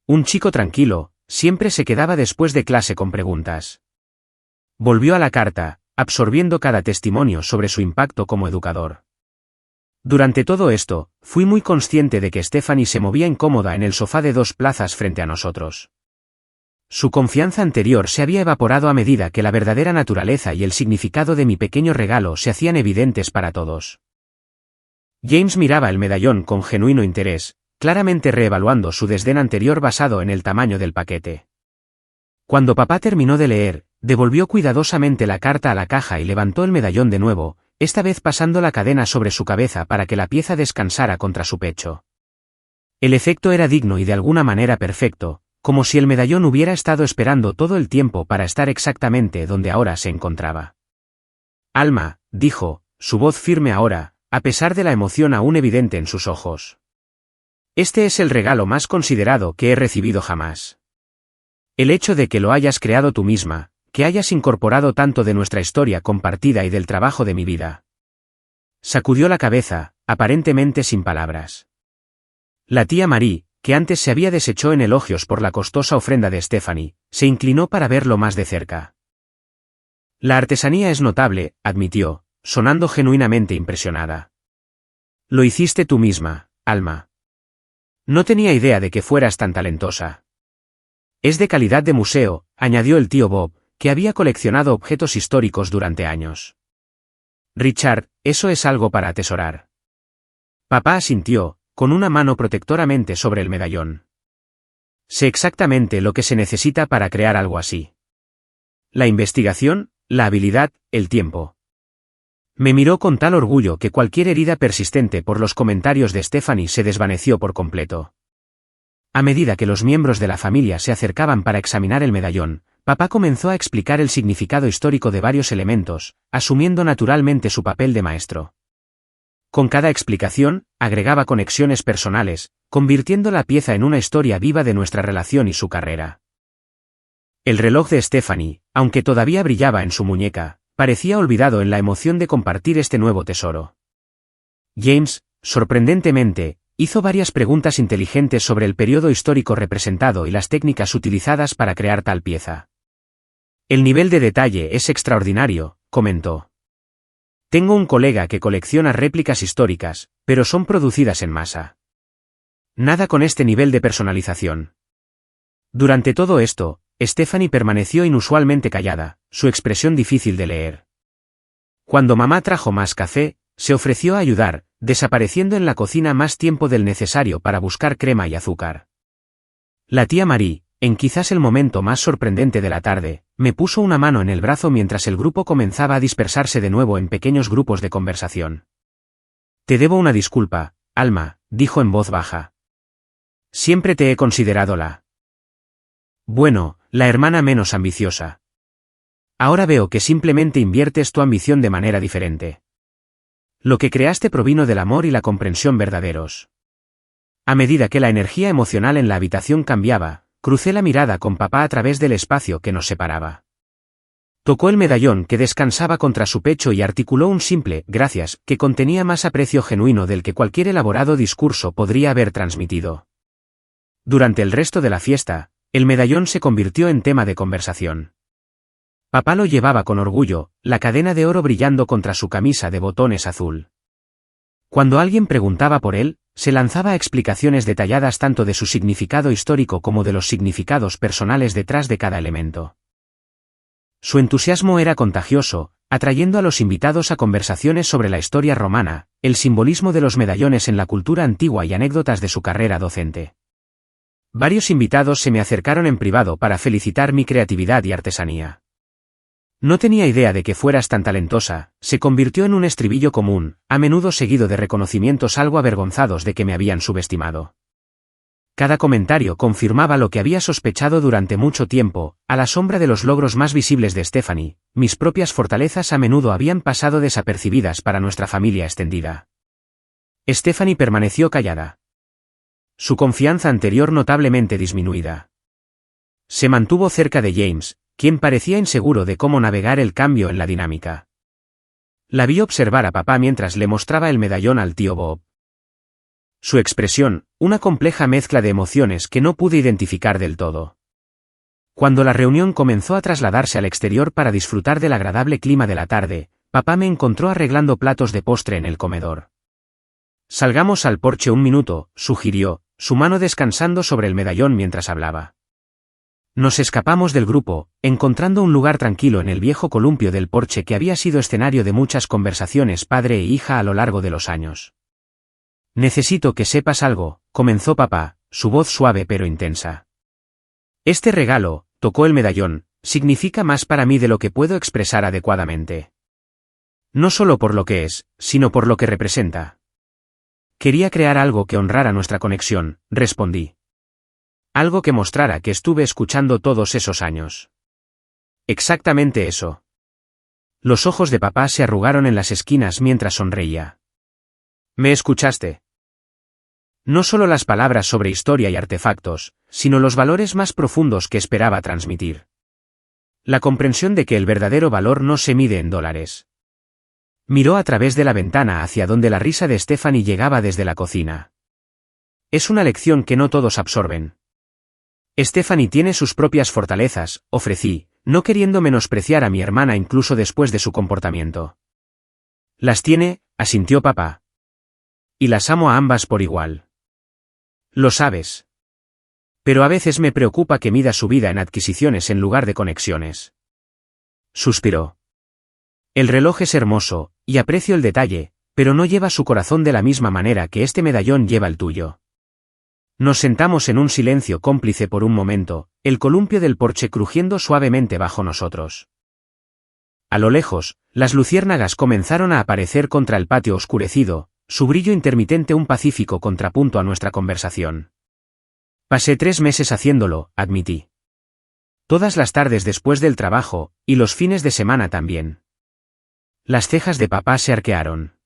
Un chico tranquilo, siempre se quedaba después de clase con preguntas. Volvió a la carta, absorbiendo cada testimonio sobre su impacto como educador. Durante todo esto, fui muy consciente de que Stephanie se movía incómoda en el sofá de 2 plazas frente a nosotros. Su confianza anterior se había evaporado a medida que la verdadera naturaleza y el significado de mi pequeño regalo se hacían evidentes para todos. James miraba el medallón con genuino interés, claramente reevaluando su desdén anterior basado en el tamaño del paquete. Cuando papá terminó de leer, devolvió cuidadosamente la carta a la caja y levantó el medallón de nuevo, esta vez pasando la cadena sobre su cabeza para que la pieza descansara contra su pecho. El efecto era digno y de alguna manera perfecto, como si el medallón hubiera estado esperando todo el tiempo para estar exactamente donde ahora se encontraba. Alma, dijo, su voz firme ahora, a pesar de la emoción aún evidente en sus ojos. Este es el regalo más considerado que he recibido jamás. El hecho de que lo hayas creado tú misma, que hayas incorporado tanto de nuestra historia compartida y del trabajo de mi vida. Sacudió la cabeza, aparentemente sin palabras. La tía Marie, que antes se había deshecho en elogios por la costosa ofrenda de Stephanie, se inclinó para verlo más de cerca. La artesanía es notable, admitió, sonando genuinamente impresionada. Lo hiciste tú misma, Alma. No tenía idea de que fueras tan talentosa. Es de calidad de museo, añadió el tío Bob, que había coleccionado objetos históricos durante años. Richard, eso es algo para atesorar. Papá asintió, con una mano protectoramente sobre el medallón. Sé exactamente lo que se necesita para crear algo así. La investigación, la habilidad, el tiempo. Me miró con tal orgullo que cualquier herida persistente por los comentarios de Stephanie se desvaneció por completo. A medida que los miembros de la familia se acercaban para examinar el medallón, papá comenzó a explicar el significado histórico de varios elementos, asumiendo naturalmente su papel de maestro. Con cada explicación, agregaba conexiones personales, convirtiendo la pieza en una historia viva de nuestra relación y su carrera. El reloj de Stephanie, aunque todavía brillaba en su muñeca, parecía olvidado en la emoción de compartir este nuevo tesoro. James, sorprendentemente, hizo varias preguntas inteligentes sobre el periodo histórico representado y las técnicas utilizadas para crear tal pieza. El nivel de detalle es extraordinario, comentó. Tengo un colega que colecciona réplicas históricas, pero son producidas en masa. Nada con este nivel de personalización. Durante todo esto, Stephanie permaneció inusualmente callada, su expresión difícil de leer. Cuando mamá trajo más café, se ofreció a ayudar, desapareciendo en la cocina más tiempo del necesario para buscar crema y azúcar. La tía Marie, en quizás el momento más sorprendente de la tarde, me puso una mano en el brazo mientras el grupo comenzaba a dispersarse de nuevo en pequeños grupos de conversación. Te debo una disculpa, Alma, dijo en voz baja. Siempre te he considerado la hermana menos ambiciosa. Ahora veo que simplemente inviertes tu ambición de manera diferente. Lo que creaste provino del amor y la comprensión verdaderos. A medida que la energía emocional en la habitación cambiaba, crucé la mirada con papá a través del espacio que nos separaba. Tocó el medallón que descansaba contra su pecho y articuló un simple «gracias» que contenía más aprecio genuino del que cualquier elaborado discurso podría haber transmitido. Durante el resto de la fiesta, el medallón se convirtió en tema de conversación. Papá lo llevaba con orgullo, la cadena de oro brillando contra su camisa de botones azul. Cuando alguien preguntaba por él, se lanzaba a explicaciones detalladas tanto de su significado histórico como de los significados personales detrás de cada elemento. Su entusiasmo era contagioso, atrayendo a los invitados a conversaciones sobre la historia romana, el simbolismo de los medallones en la cultura antigua y anécdotas de su carrera docente. Varios invitados se me acercaron en privado para felicitar mi creatividad y artesanía. No tenía idea de que fueras tan talentosa, se convirtió en un estribillo común, a menudo seguido de reconocimientos algo avergonzados de que me habían subestimado. Cada comentario confirmaba lo que había sospechado durante mucho tiempo, a la sombra de los logros más visibles de Stephanie, mis propias fortalezas a menudo habían pasado desapercibidas para nuestra familia extendida. Stephanie permaneció callada. Su confianza anterior notablemente disminuida. Se mantuvo cerca de James, quien parecía inseguro de cómo navegar el cambio en la dinámica. La vi observar a papá mientras le mostraba el medallón al tío Bob. Su expresión, una compleja mezcla de emociones que no pude identificar del todo. Cuando la reunión comenzó a trasladarse al exterior para disfrutar del agradable clima de la tarde, papá me encontró arreglando platos de postre en el comedor. Salgamos al porche un minuto, sugirió, su mano descansando sobre el medallón mientras hablaba. Nos escapamos del grupo, encontrando un lugar tranquilo en el viejo columpio del porche que había sido escenario de muchas conversaciones padre e hija a lo largo de los años. Necesito que sepas algo, comenzó papá, su voz suave pero intensa. Este regalo, tocó el medallón, significa más para mí de lo que puedo expresar adecuadamente. No solo por lo que es, sino por lo que representa. Quería crear algo que honrara nuestra conexión, respondí. Algo que mostrara que estuve escuchando todos esos años. Exactamente eso. Los ojos de papá se arrugaron en las esquinas mientras sonreía. ¿Me escuchaste? No solo las palabras sobre historia y artefactos, sino los valores más profundos que esperaba transmitir. La comprensión de que el verdadero valor no se mide en dólares. Miró a través de la ventana hacia donde la risa de Stephanie llegaba desde la cocina. Es una lección que no todos absorben. Stephanie tiene sus propias fortalezas, ofrecí, no queriendo menospreciar a mi hermana incluso después de su comportamiento. Las tiene, asintió papá. Y las amo a ambas por igual. Lo sabes. Pero a veces me preocupa que mida su vida en adquisiciones en lugar de conexiones. Suspiró. El reloj es hermoso, y aprecio el detalle, pero no lleva su corazón de la misma manera que este medallón lleva el tuyo. Nos sentamos en un silencio cómplice por un momento, el columpio del porche crujiendo suavemente bajo nosotros. A lo lejos, las luciérnagas comenzaron a aparecer contra el patio oscurecido, su brillo intermitente un pacífico contrapunto a nuestra conversación. Pasé 3 meses haciéndolo, admití. Todas las tardes después del trabajo, y los fines de semana también. Las cejas de papá se arquearon.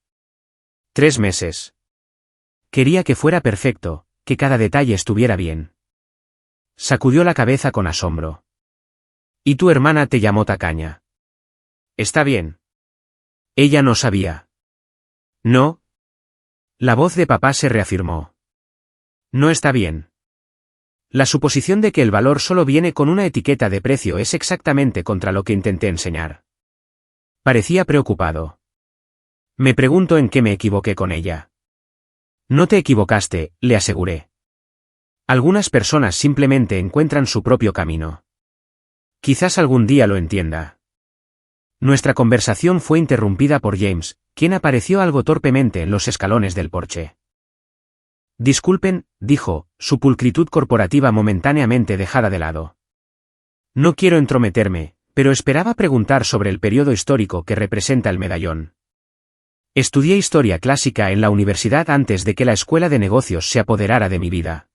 3 meses. Quería que fuera perfecto, que cada detalle estuviera bien. Sacudió la cabeza con asombro. ¿Y tu hermana te llamó tacaña? Está bien. Ella no sabía. No. La voz de papá se reafirmó. No está bien. La suposición de que el valor solo viene con una etiqueta de precio es exactamente contra lo que intenté enseñar. Parecía preocupado. Me pregunto en qué me equivoqué con ella. No te equivocaste, le aseguré. Algunas personas simplemente encuentran su propio camino. Quizás algún día lo entienda. Nuestra conversación fue interrumpida por James, quien apareció algo torpemente en los escalones del porche. Disculpen, dijo, su pulcritud corporativa momentáneamente dejada de lado. No quiero entrometerme, pero esperaba preguntar sobre el periodo histórico que representa el medallón. Estudié historia clásica en la universidad antes de que la escuela de negocios se apoderara de mi vida.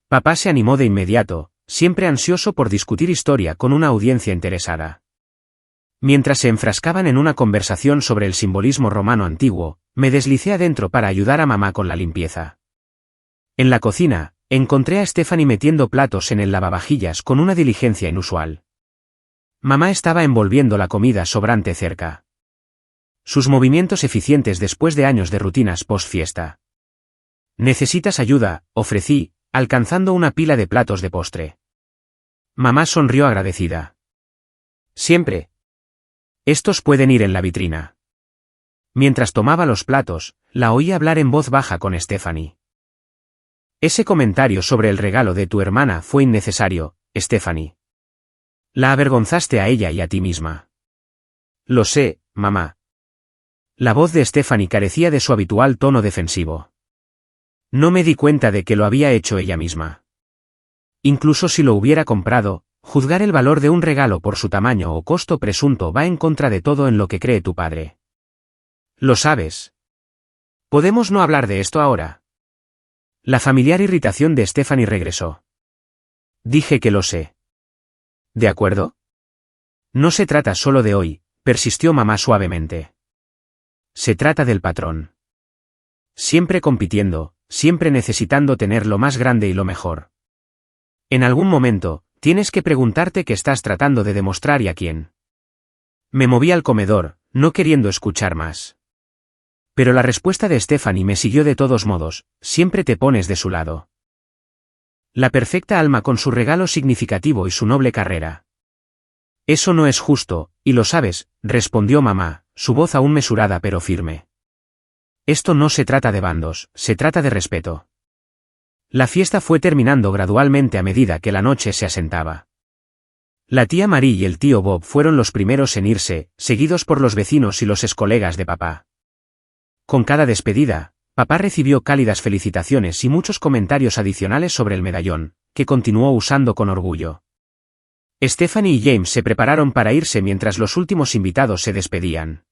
Papá se animó de inmediato, siempre ansioso por discutir historia con una audiencia interesada. Mientras se enfrascaban en una conversación sobre el simbolismo romano antiguo, me deslicé adentro para ayudar a mamá con la limpieza. En la cocina, encontré a Stephanie metiendo platos en el lavavajillas con una diligencia inusual. Mamá estaba envolviendo la comida sobrante cerca. Sus movimientos eficientes después de años de rutinas post-fiesta. ¿Necesitas ayuda?, ofrecí, alcanzando una pila de platos de postre. Mamá sonrió agradecida. Siempre. Estos pueden ir en la vitrina. Mientras tomaba los platos, la oí hablar en voz baja con Stephanie. Ese comentario sobre el regalo de tu hermana fue innecesario, Stephanie. La avergonzaste a ella y a ti misma. Lo sé, mamá. La voz de Stephanie carecía de su habitual tono defensivo. No me di cuenta de que lo había hecho ella misma. Incluso si lo hubiera comprado, juzgar el valor de un regalo por su tamaño o costo presunto va en contra de todo en lo que cree tu padre. Lo sabes. ¿Podemos no hablar de esto ahora? La familiar irritación de Stephanie regresó. Dije que lo sé. ¿De acuerdo? No se trata solo de hoy, persistió mamá suavemente. Se trata del patrón. Siempre compitiendo, siempre necesitando tener lo más grande y lo mejor. En algún momento, tienes que preguntarte qué estás tratando de demostrar y a quién. Me moví al comedor, no queriendo escuchar más. Pero la respuesta de Stephanie me siguió de todos modos, siempre te pones de su lado. La perfecta alma con su regalo significativo y su noble carrera. Eso no es justo, y lo sabes, respondió mamá, su voz aún mesurada pero firme. Esto no se trata de bandos, se trata de respeto. La fiesta fue terminando gradualmente a medida que la noche se asentaba. La tía Marie y el tío Bob fueron los primeros en irse, seguidos por los vecinos y los excolegas de papá. Con cada despedida, papá recibió cálidas felicitaciones y muchos comentarios adicionales sobre el medallón, que continuó usando con orgullo. Stephanie y James se prepararon para irse mientras los últimos invitados se despedían.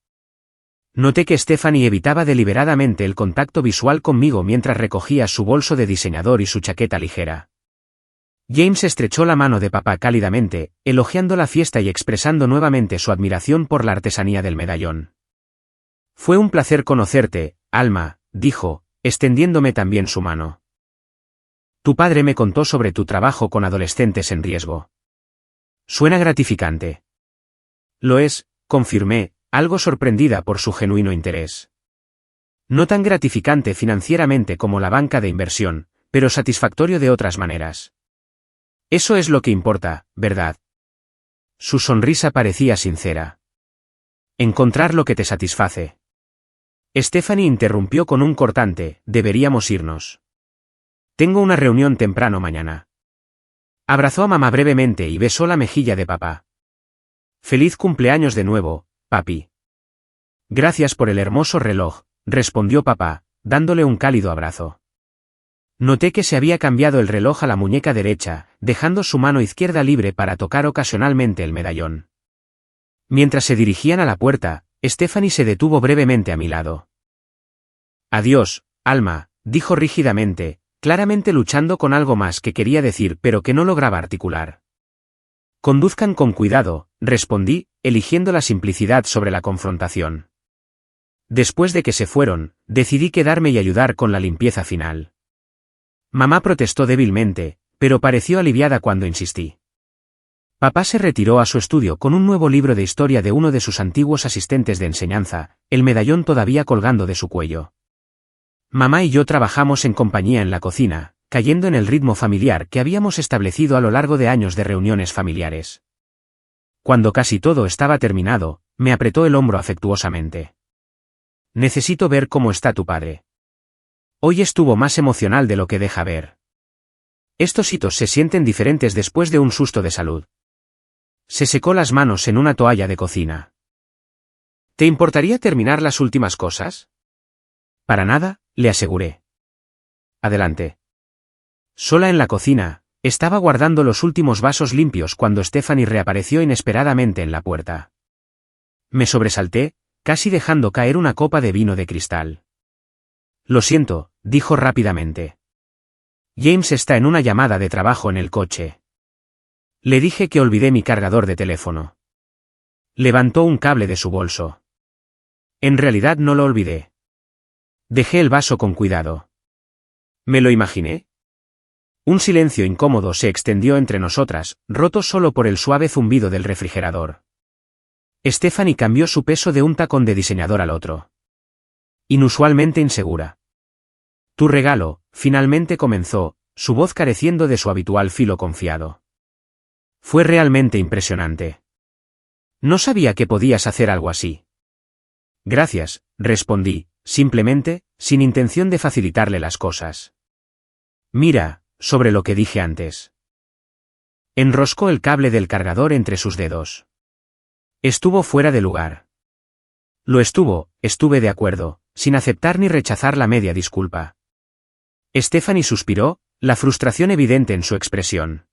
Noté que Stephanie evitaba deliberadamente el contacto visual conmigo mientras recogía su bolso de diseñador y su chaqueta ligera. James estrechó la mano de papá cálidamente, elogiando la fiesta y expresando nuevamente su admiración por la artesanía del medallón. Fue un placer conocerte, Alma, dijo, extendiéndome también su mano. Tu padre me contó sobre tu trabajo con adolescentes en riesgo. Suena gratificante. Lo es, confirmé, algo sorprendida por su genuino interés. No tan gratificante financieramente como la banca de inversión, pero satisfactorio de otras maneras. Eso es lo que importa, ¿verdad? Su sonrisa parecía sincera. Encontrar lo que te satisface. Stephanie interrumpió con un cortante, deberíamos irnos. Tengo una reunión temprano mañana. Abrazó a mamá brevemente y besó la mejilla de papá. Feliz cumpleaños de nuevo, papi. Gracias por el hermoso reloj, respondió papá, dándole un cálido abrazo. Noté que se había cambiado el reloj a la muñeca derecha, dejando su mano izquierda libre para tocar ocasionalmente el medallón. Mientras se dirigían a la puerta, Stephanie se detuvo brevemente a mi lado. Adiós, Alma, dijo rígidamente, claramente luchando con algo más que quería decir pero que no lograba articular. Conduzcan con cuidado, respondí, eligiendo la simplicidad sobre la confrontación. Después de que se fueron, decidí quedarme y ayudar con la limpieza final. Mamá protestó débilmente, pero pareció aliviada cuando insistí. Papá se retiró a su estudio con un nuevo libro de historia de uno de sus antiguos asistentes de enseñanza, el medallón todavía colgando de su cuello. Mamá y yo trabajamos en compañía en la cocina, cayendo en el ritmo familiar que habíamos establecido a lo largo de años de reuniones familiares. Cuando casi todo estaba terminado, me apretó el hombro afectuosamente. Necesito ver cómo está tu padre. Hoy estuvo más emocional de lo que deja ver. Estos hitos se sienten diferentes después de un susto de salud. Se secó las manos en una toalla de cocina. ¿Te importaría terminar las últimas cosas? Para nada, le aseguré. Adelante. Sola en la cocina, estaba guardando los últimos vasos limpios cuando Stephanie reapareció inesperadamente en la puerta. Me sobresalté, casi dejando caer una copa de vino de cristal. Lo siento, dijo rápidamente. James está en una llamada de trabajo en el coche. Le dije que olvidé mi cargador de teléfono. Levantó un cable de su bolso. En realidad no lo olvidé. Dejé el vaso con cuidado. ¿Me lo imaginé? Un silencio incómodo se extendió entre nosotras, roto solo por el suave zumbido del refrigerador. Stephanie cambió su peso de un tacón de diseñador al otro. Inusualmente insegura. Tu regalo, finalmente comenzó, su voz careciendo de su habitual filo confiado. Fue realmente impresionante. No sabía que podías hacer algo así. Gracias, respondí, simplemente, sin intención de facilitarle las cosas. Mira, sobre lo que dije antes. Enroscó el cable del cargador entre sus dedos. Estuvo fuera de lugar. Lo estuve de acuerdo, sin aceptar ni rechazar la media disculpa. Stephanie suspiró, la frustración evidente en su expresión.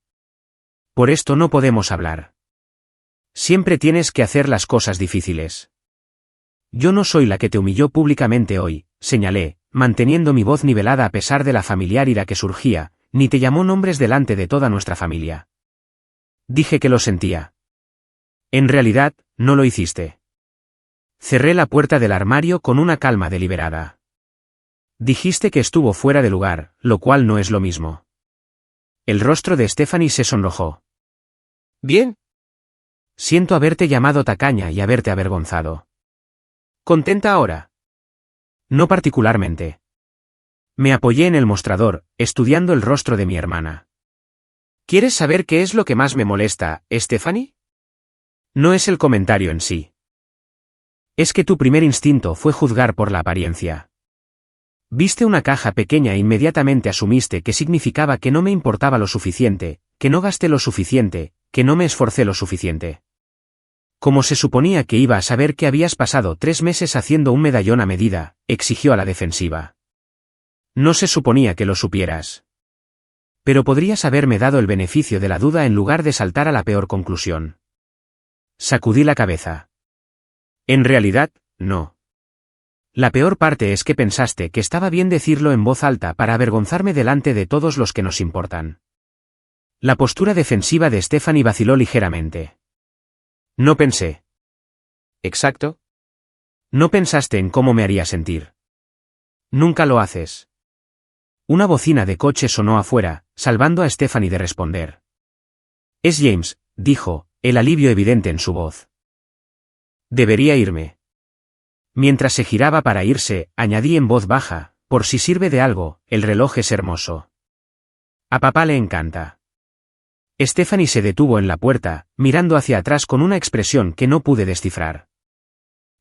Por esto no podemos hablar. Siempre tienes que hacer las cosas difíciles. Yo no soy la que te humilló públicamente hoy, señalé, manteniendo mi voz nivelada a pesar de la familiar ira que surgía, ni te llamó nombres delante de toda nuestra familia. Dije que lo sentía. En realidad, no lo hiciste. Cerré la puerta del armario con una calma deliberada. Dijiste que estuvo fuera de lugar, lo cual no es lo mismo. El rostro de Stephanie se sonrojó. Bien. Siento haberte llamado tacaña y haberte avergonzado. ¿Contenta ahora? No particularmente. Me apoyé en el mostrador, estudiando el rostro de mi hermana. ¿Quieres saber qué es lo que más me molesta, Stephanie? No es el comentario en sí. Es que tu primer instinto fue juzgar por la apariencia. Viste una caja pequeña e inmediatamente asumiste que significaba que no me importaba lo suficiente, que no gasté lo suficiente, que no me esforcé lo suficiente. Como se suponía que iba a saber que habías pasado 3 meses haciendo un medallón a medida, exigió a la defensiva. No se suponía que lo supieras. Pero podrías haberme dado el beneficio de la duda en lugar de saltar a la peor conclusión. Sacudí la cabeza. En realidad, no. La peor parte es que pensaste que estaba bien decirlo en voz alta para avergonzarme delante de todos los que nos importan. La postura defensiva de Stephanie vaciló ligeramente. No pensé. ¿Exacto? No pensaste en cómo me haría sentir. Nunca lo haces. Una bocina de coche sonó afuera, salvando a Stephanie de responder. Es James, dijo, el alivio evidente en su voz. Debería irme. Mientras se giraba para irse, añadí en voz baja, por si sirve de algo, el reloj es hermoso. A papá le encanta. Stephanie se detuvo en la puerta, mirando hacia atrás con una expresión que no pude descifrar.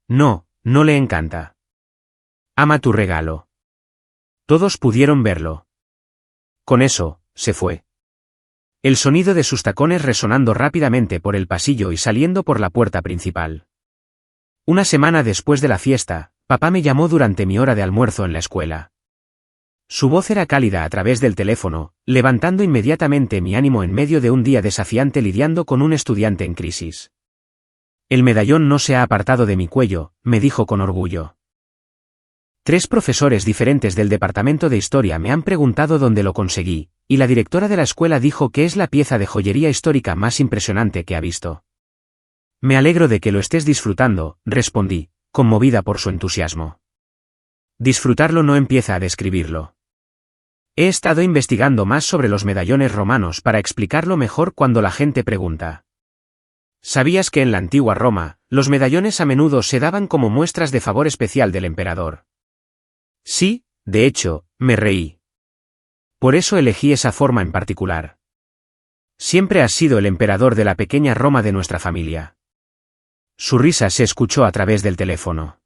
No, no le encanta. Ama tu regalo. Todos pudieron verlo. Con eso, se fue. El sonido de sus tacones resonando rápidamente por el pasillo y saliendo por la puerta principal. Una semana después de la fiesta, papá me llamó durante mi hora de almuerzo en la escuela. Su voz era cálida a través del teléfono, levantando inmediatamente mi ánimo en medio de un día desafiante lidiando con un estudiante en crisis. El medallón no se ha apartado de mi cuello, me dijo con orgullo. 3 profesores diferentes del departamento de historia me han preguntado dónde lo conseguí, y la directora de la escuela dijo que es la pieza de joyería histórica más impresionante que ha visto. Me alegro de que lo estés disfrutando, respondí, conmovida por su entusiasmo. Disfrutarlo no empieza a describirlo. He estado investigando más sobre los medallones romanos para explicarlo mejor cuando la gente pregunta. ¿Sabías que en la antigua Roma, los medallones a menudo se daban como muestras de favor especial del emperador? Sí, de hecho, me reí. Por eso elegí esa forma en particular. Siempre has sido el emperador de la pequeña Roma de nuestra familia. Su risa se escuchó a través del teléfono.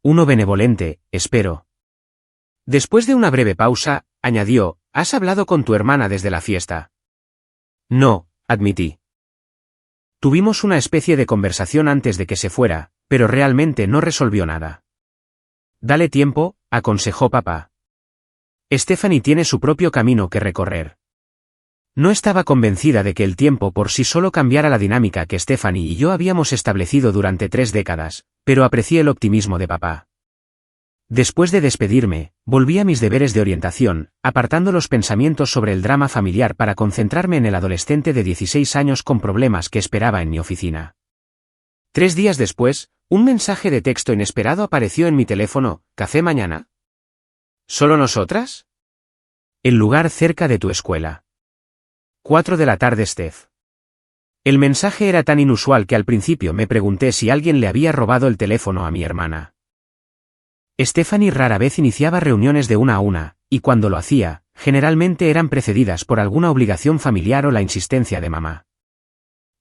Uno benevolente, espero. Después de una breve pausa, añadió, ¿has hablado con tu hermana desde la fiesta? No, admití. Tuvimos una especie de conversación antes de que se fuera, pero realmente no resolvió nada. Dale tiempo, aconsejó papá. Stephanie tiene su propio camino que recorrer. No estaba convencida de que el tiempo por sí solo cambiara la dinámica que Stephanie y yo habíamos establecido durante 3 décadas, pero aprecié el optimismo de papá. Después de despedirme, volví a mis deberes de orientación, apartando los pensamientos sobre el drama familiar para concentrarme en el adolescente de 16 años con problemas que esperaba en mi oficina. 3 días después, un mensaje de texto inesperado apareció en mi teléfono, ¿café mañana? ¿Solo nosotras? El lugar cerca de tu escuela. 4 de la tarde Steph. El mensaje era tan inusual que al principio me pregunté si alguien le había robado el teléfono a mi hermana. Stephanie rara vez iniciaba reuniones de una a una, y cuando lo hacía, generalmente eran precedidas por alguna obligación familiar o la insistencia de mamá.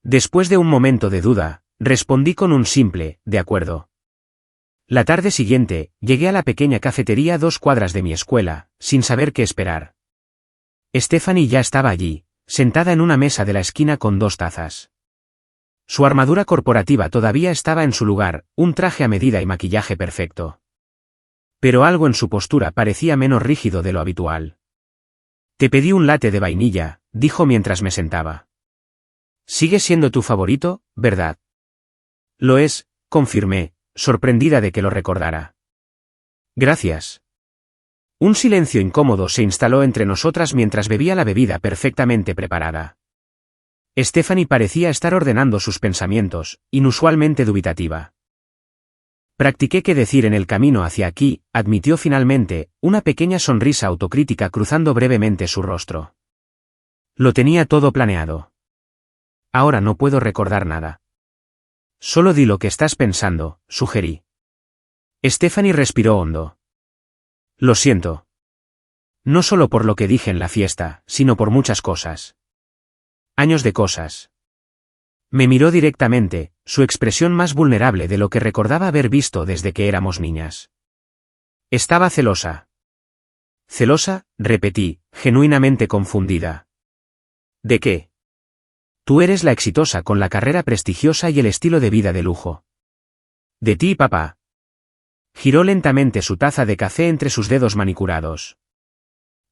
Después de un momento de duda, respondí con un simple, de acuerdo. La tarde siguiente, llegué a la pequeña cafetería a 2 cuadras de mi escuela, sin saber qué esperar. Stephanie ya estaba allí, sentada en una mesa de la esquina con 2 tazas. Su armadura corporativa todavía estaba en su lugar, un traje a medida y maquillaje perfecto. Pero algo en su postura parecía menos rígido de lo habitual. Te pedí un latte de vainilla, dijo mientras me sentaba. Sigue siendo tu favorito, ¿verdad? Lo es, confirmé, sorprendida de que lo recordara. Gracias. Un silencio incómodo se instaló entre nosotras mientras bebía la bebida perfectamente preparada. Stephanie parecía estar ordenando sus pensamientos, inusualmente dubitativa. Practiqué qué decir en el camino hacia aquí, admitió finalmente, una pequeña sonrisa autocrítica cruzando brevemente su rostro. Lo tenía todo planeado. Ahora no puedo recordar nada. Solo di lo que estás pensando, sugerí. Stephanie respiró hondo. Lo siento. No solo por lo que dije en la fiesta, sino por muchas cosas. Años de cosas. Me miró directamente, su expresión más vulnerable de lo que recordaba haber visto desde que éramos niñas. Estaba celosa. ¿Celosa?, repetí, genuinamente confundida. ¿De qué? Tú eres la exitosa con la carrera prestigiosa y el estilo de vida de lujo. De ti, papá. Giró lentamente su taza de café entre sus dedos manicurados.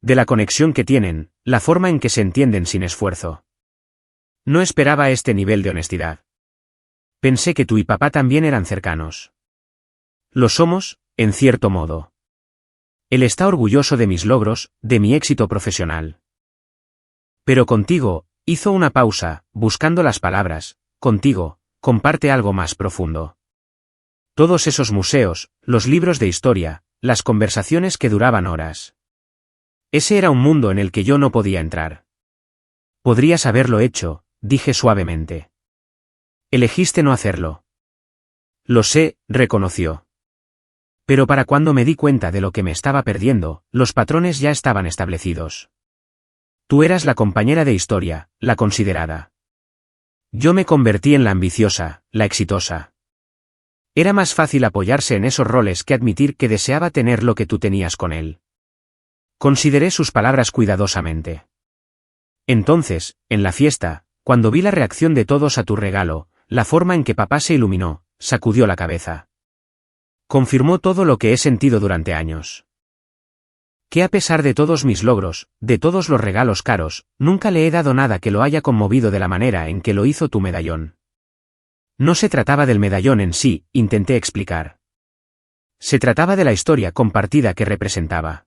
De la conexión que tienen, la forma en que se entienden sin esfuerzo. No esperaba este nivel de honestidad. Pensé que tú y papá también eran cercanos. Lo somos, en cierto modo. Él está orgulloso de mis logros, de mi éxito profesional. Pero contigo, hizo una pausa, buscando las palabras, contigo, comparte algo más profundo. Todos esos museos, los libros de historia, las conversaciones que duraban horas. Ese era un mundo en el que yo no podía entrar. Podrías haberlo hecho, dije suavemente. Elegiste no hacerlo. Lo sé, reconoció. Pero para cuando me di cuenta de lo que me estaba perdiendo, los patrones ya estaban establecidos. Tú eras la compañera de historia, la considerada. Yo me convertí en la ambiciosa, la exitosa. Era más fácil apoyarse en esos roles que admitir que deseaba tener lo que tú tenías con él. Consideré sus palabras cuidadosamente. Entonces, en la fiesta, cuando vi la reacción de todos a tu regalo, la forma en que papá se iluminó, sacudió la cabeza. Confirmó todo lo que he sentido durante años. Que a pesar de todos mis logros, de todos los regalos caros, nunca le he dado nada que lo haya conmovido de la manera en que lo hizo tu medallón. No se trataba del medallón en sí, intenté explicar. Se trataba de la historia compartida que representaba.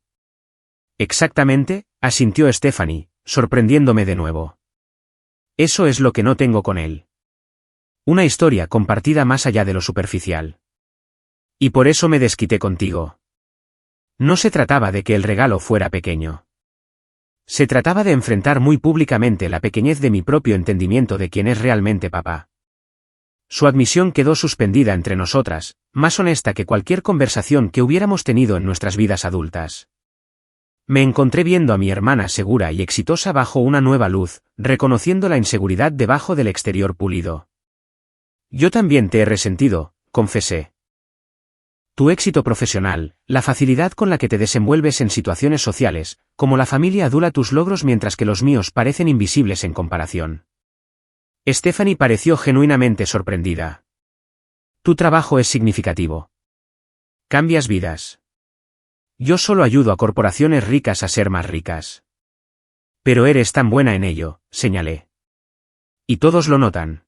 Exactamente, asintió Stephanie, sorprendiéndome de nuevo. Eso es lo que no tengo con él. Una historia compartida más allá de lo superficial. Y por eso me desquité contigo. No se trataba de que el regalo fuera pequeño. Se trataba de enfrentar muy públicamente la pequeñez de mi propio entendimiento de quién es realmente papá. Su admisión quedó suspendida entre nosotras, más honesta que cualquier conversación que hubiéramos tenido en nuestras vidas adultas. Me encontré viendo a mi hermana segura y exitosa bajo una nueva luz, reconociendo la inseguridad debajo del exterior pulido. Yo también te he resentido, confesé. Tu éxito profesional, la facilidad con la que te desenvuelves en situaciones sociales, como la familia adula tus logros mientras que los míos parecen invisibles en comparación. Stephanie pareció genuinamente sorprendida. Tu trabajo es significativo. Cambias vidas. Yo solo ayudo a corporaciones ricas a ser más ricas. Pero eres tan buena en ello, señalé. Y todos lo notan.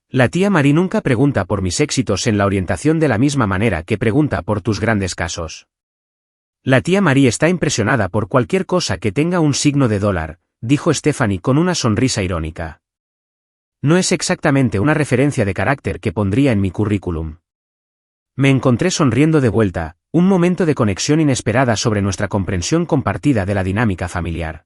La tía Marie nunca pregunta por mis éxitos en la orientación de la misma manera que pregunta por tus grandes casos. La tía Marie está impresionada por cualquier cosa que tenga un signo de dólar, dijo Stephanie con una sonrisa irónica. No es exactamente una referencia de carácter que pondría en mi currículum. Me encontré sonriendo de vuelta, un momento de conexión inesperada sobre nuestra comprensión compartida de la dinámica familiar.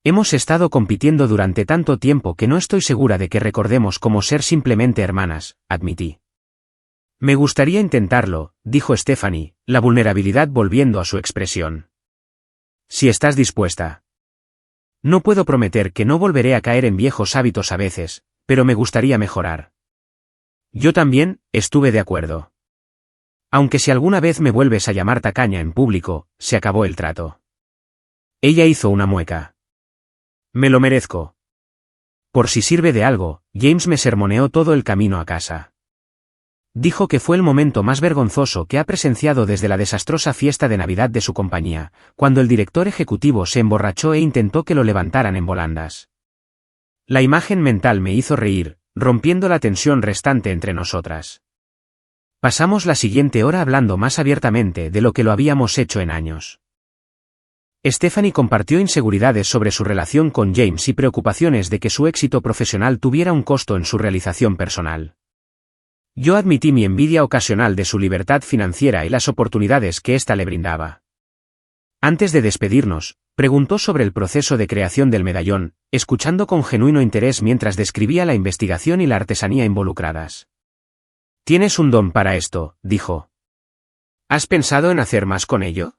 Hemos estado compitiendo durante tanto tiempo que no estoy segura de que recordemos cómo ser simplemente hermanas, admití. Me gustaría intentarlo, dijo Stephanie, la vulnerabilidad volviendo a su expresión. Si estás dispuesta. No puedo prometer que no volveré a caer en viejos hábitos a veces, pero me gustaría mejorar. Yo también, estuve de acuerdo. Aunque si alguna vez me vuelves a llamar tacaña en público, se acabó el trato. Ella hizo una mueca. Me lo merezco. Por si sirve de algo, James me sermoneó todo el camino a casa. Dijo que fue el momento más vergonzoso que ha presenciado desde la desastrosa fiesta de Navidad de su compañía, cuando el director ejecutivo se emborrachó e intentó que lo levantaran en volandas. La imagen mental me hizo reír, rompiendo la tensión restante entre nosotras. Pasamos la siguiente hora hablando más abiertamente de lo que lo habíamos hecho en años. Stephanie compartió inseguridades sobre su relación con James y preocupaciones de que su éxito profesional tuviera un costo en su realización personal. Yo admití mi envidia ocasional de su libertad financiera y las oportunidades que ésta le brindaba. Antes de despedirnos, preguntó sobre el proceso de creación del medallón, escuchando con genuino interés mientras describía la investigación y la artesanía involucradas. «Tienes un don para esto», dijo. «¿Has pensado en hacer más con ello?»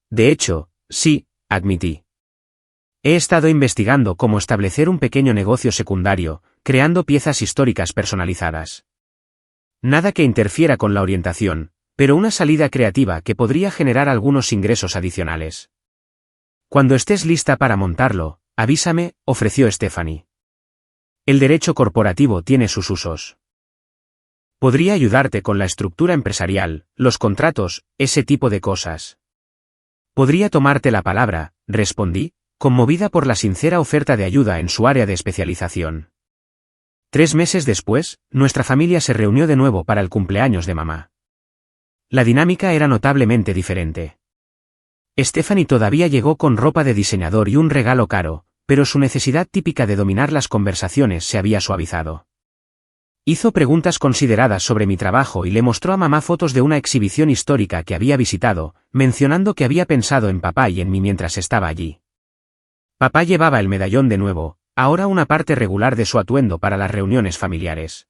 «De hecho, sí», admití. «He estado investigando cómo establecer un pequeño negocio secundario, creando piezas históricas personalizadas. Nada que interfiera con la orientación, pero una salida creativa que podría generar algunos ingresos adicionales. Cuando estés lista para montarlo, avísame», ofreció Stephanie. «El derecho corporativo tiene sus usos. Podría ayudarte con la estructura empresarial, los contratos, ese tipo de cosas». «Podría tomarte la palabra», respondí, conmovida por la sincera oferta de ayuda en su área de especialización. 3 meses después, nuestra familia se reunió de nuevo para el cumpleaños de mamá. La dinámica era notablemente diferente. Stephanie todavía llegó con ropa de diseñador y un regalo caro, pero su necesidad típica de dominar las conversaciones se había suavizado. Hizo preguntas consideradas sobre mi trabajo y le mostró a mamá fotos de una exhibición histórica que había visitado, mencionando que había pensado en papá y en mí mientras estaba allí. Papá llevaba el medallón de nuevo, ahora una parte regular de su atuendo para las reuniones familiares.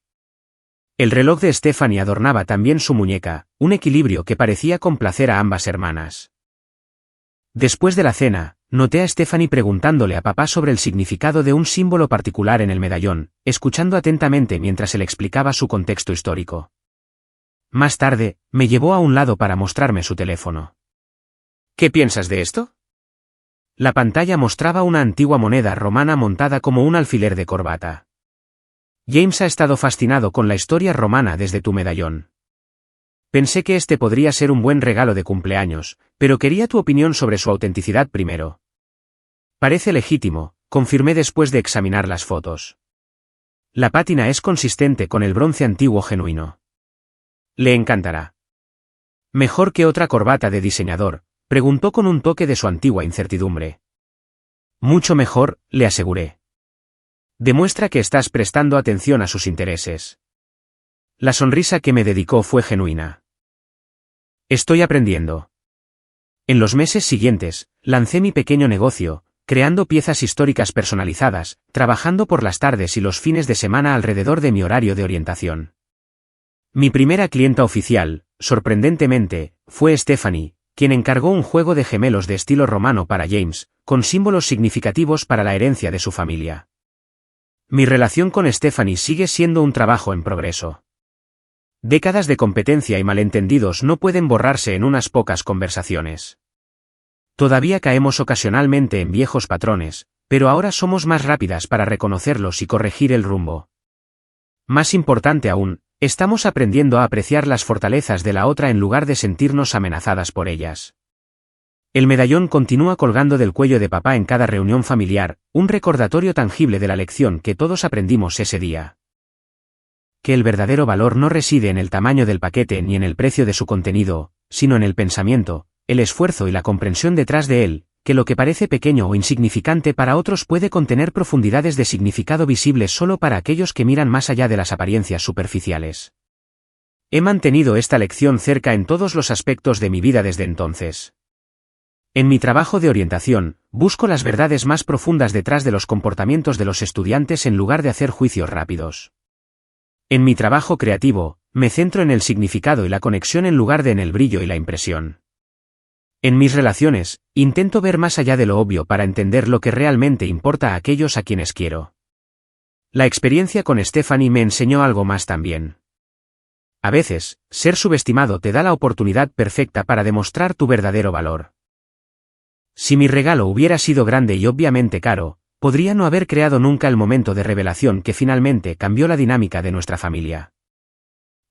El reloj de Stephanie adornaba también su muñeca, un equilibrio que parecía complacer a ambas hermanas. Después de la cena, noté a Stephanie preguntándole a papá sobre el significado de un símbolo particular en el medallón, escuchando atentamente mientras él explicaba su contexto histórico. Más tarde, me llevó a un lado para mostrarme su teléfono. «¿Qué piensas de esto?» La pantalla mostraba una antigua moneda romana montada como un alfiler de corbata. «James ha estado fascinado con la historia romana desde tu medallón. Pensé que este podría ser un buen regalo de cumpleaños, pero quería tu opinión sobre su autenticidad primero». «Parece legítimo», confirmé después de examinar las fotos. «La pátina es consistente con el bronce antiguo genuino. Le encantará». «¿Mejor que otra corbata de diseñador?», preguntó con un toque de su antigua incertidumbre. «Mucho mejor», le aseguré. «Demuestra que estás prestando atención a sus intereses». La sonrisa que me dedicó fue genuina. «Estoy aprendiendo». En los meses siguientes, lancé mi pequeño negocio, creando piezas históricas personalizadas, trabajando por las tardes y los fines de semana alrededor de mi horario de orientación. Mi primera clienta oficial, sorprendentemente, fue Stephanie, quien encargó un juego de gemelos de estilo romano para James, con símbolos significativos para la herencia de su familia. Mi relación con Stephanie sigue siendo un trabajo en progreso. Décadas de competencia y malentendidos no pueden borrarse en unas pocas conversaciones. Todavía caemos ocasionalmente en viejos patrones, pero ahora somos más rápidas para reconocerlos y corregir el rumbo. Más importante aún, estamos aprendiendo a apreciar las fortalezas de la otra en lugar de sentirnos amenazadas por ellas. El medallón continúa colgando del cuello de papá en cada reunión familiar, un recordatorio tangible de la lección que todos aprendimos ese día. Que el verdadero valor no reside en el tamaño del paquete ni en el precio de su contenido, sino en el pensamiento, el esfuerzo y la comprensión detrás de él, que lo que parece pequeño o insignificante para otros puede contener profundidades de significado visibles solo para aquellos que miran más allá de las apariencias superficiales. He mantenido esta lección cerca en todos los aspectos de mi vida desde entonces. En mi trabajo de orientación, busco las verdades más profundas detrás de los comportamientos de los estudiantes en lugar de hacer juicios rápidos. En mi trabajo creativo, me centro en el significado y la conexión en lugar de en el brillo y la impresión. En mis relaciones, intento ver más allá de lo obvio para entender lo que realmente importa a aquellos a quienes quiero. La experiencia con Stephanie me enseñó algo más también. A veces, ser subestimado te da la oportunidad perfecta para demostrar tu verdadero valor. Si mi regalo hubiera sido grande y obviamente caro, podría no haber creado nunca el momento de revelación que finalmente cambió la dinámica de nuestra familia.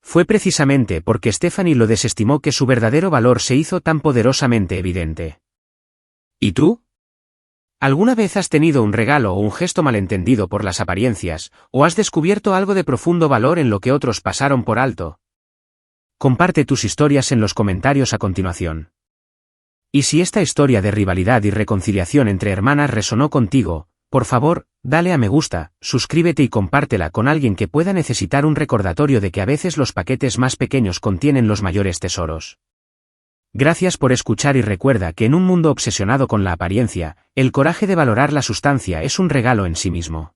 Fue precisamente porque Stephanie lo desestimó que su verdadero valor se hizo tan poderosamente evidente. ¿Y tú? ¿Alguna vez has tenido un regalo o un gesto malentendido por las apariencias, o has descubierto algo de profundo valor en lo que otros pasaron por alto? Comparte tus historias en los comentarios a continuación. Y si esta historia de rivalidad y reconciliación entre hermanas resonó contigo, por favor, dale a me gusta, suscríbete y compártela con alguien que pueda necesitar un recordatorio de que a veces los paquetes más pequeños contienen los mayores tesoros. Gracias por escuchar y recuerda que en un mundo obsesionado con la apariencia, el coraje de valorar la sustancia es un regalo en sí mismo.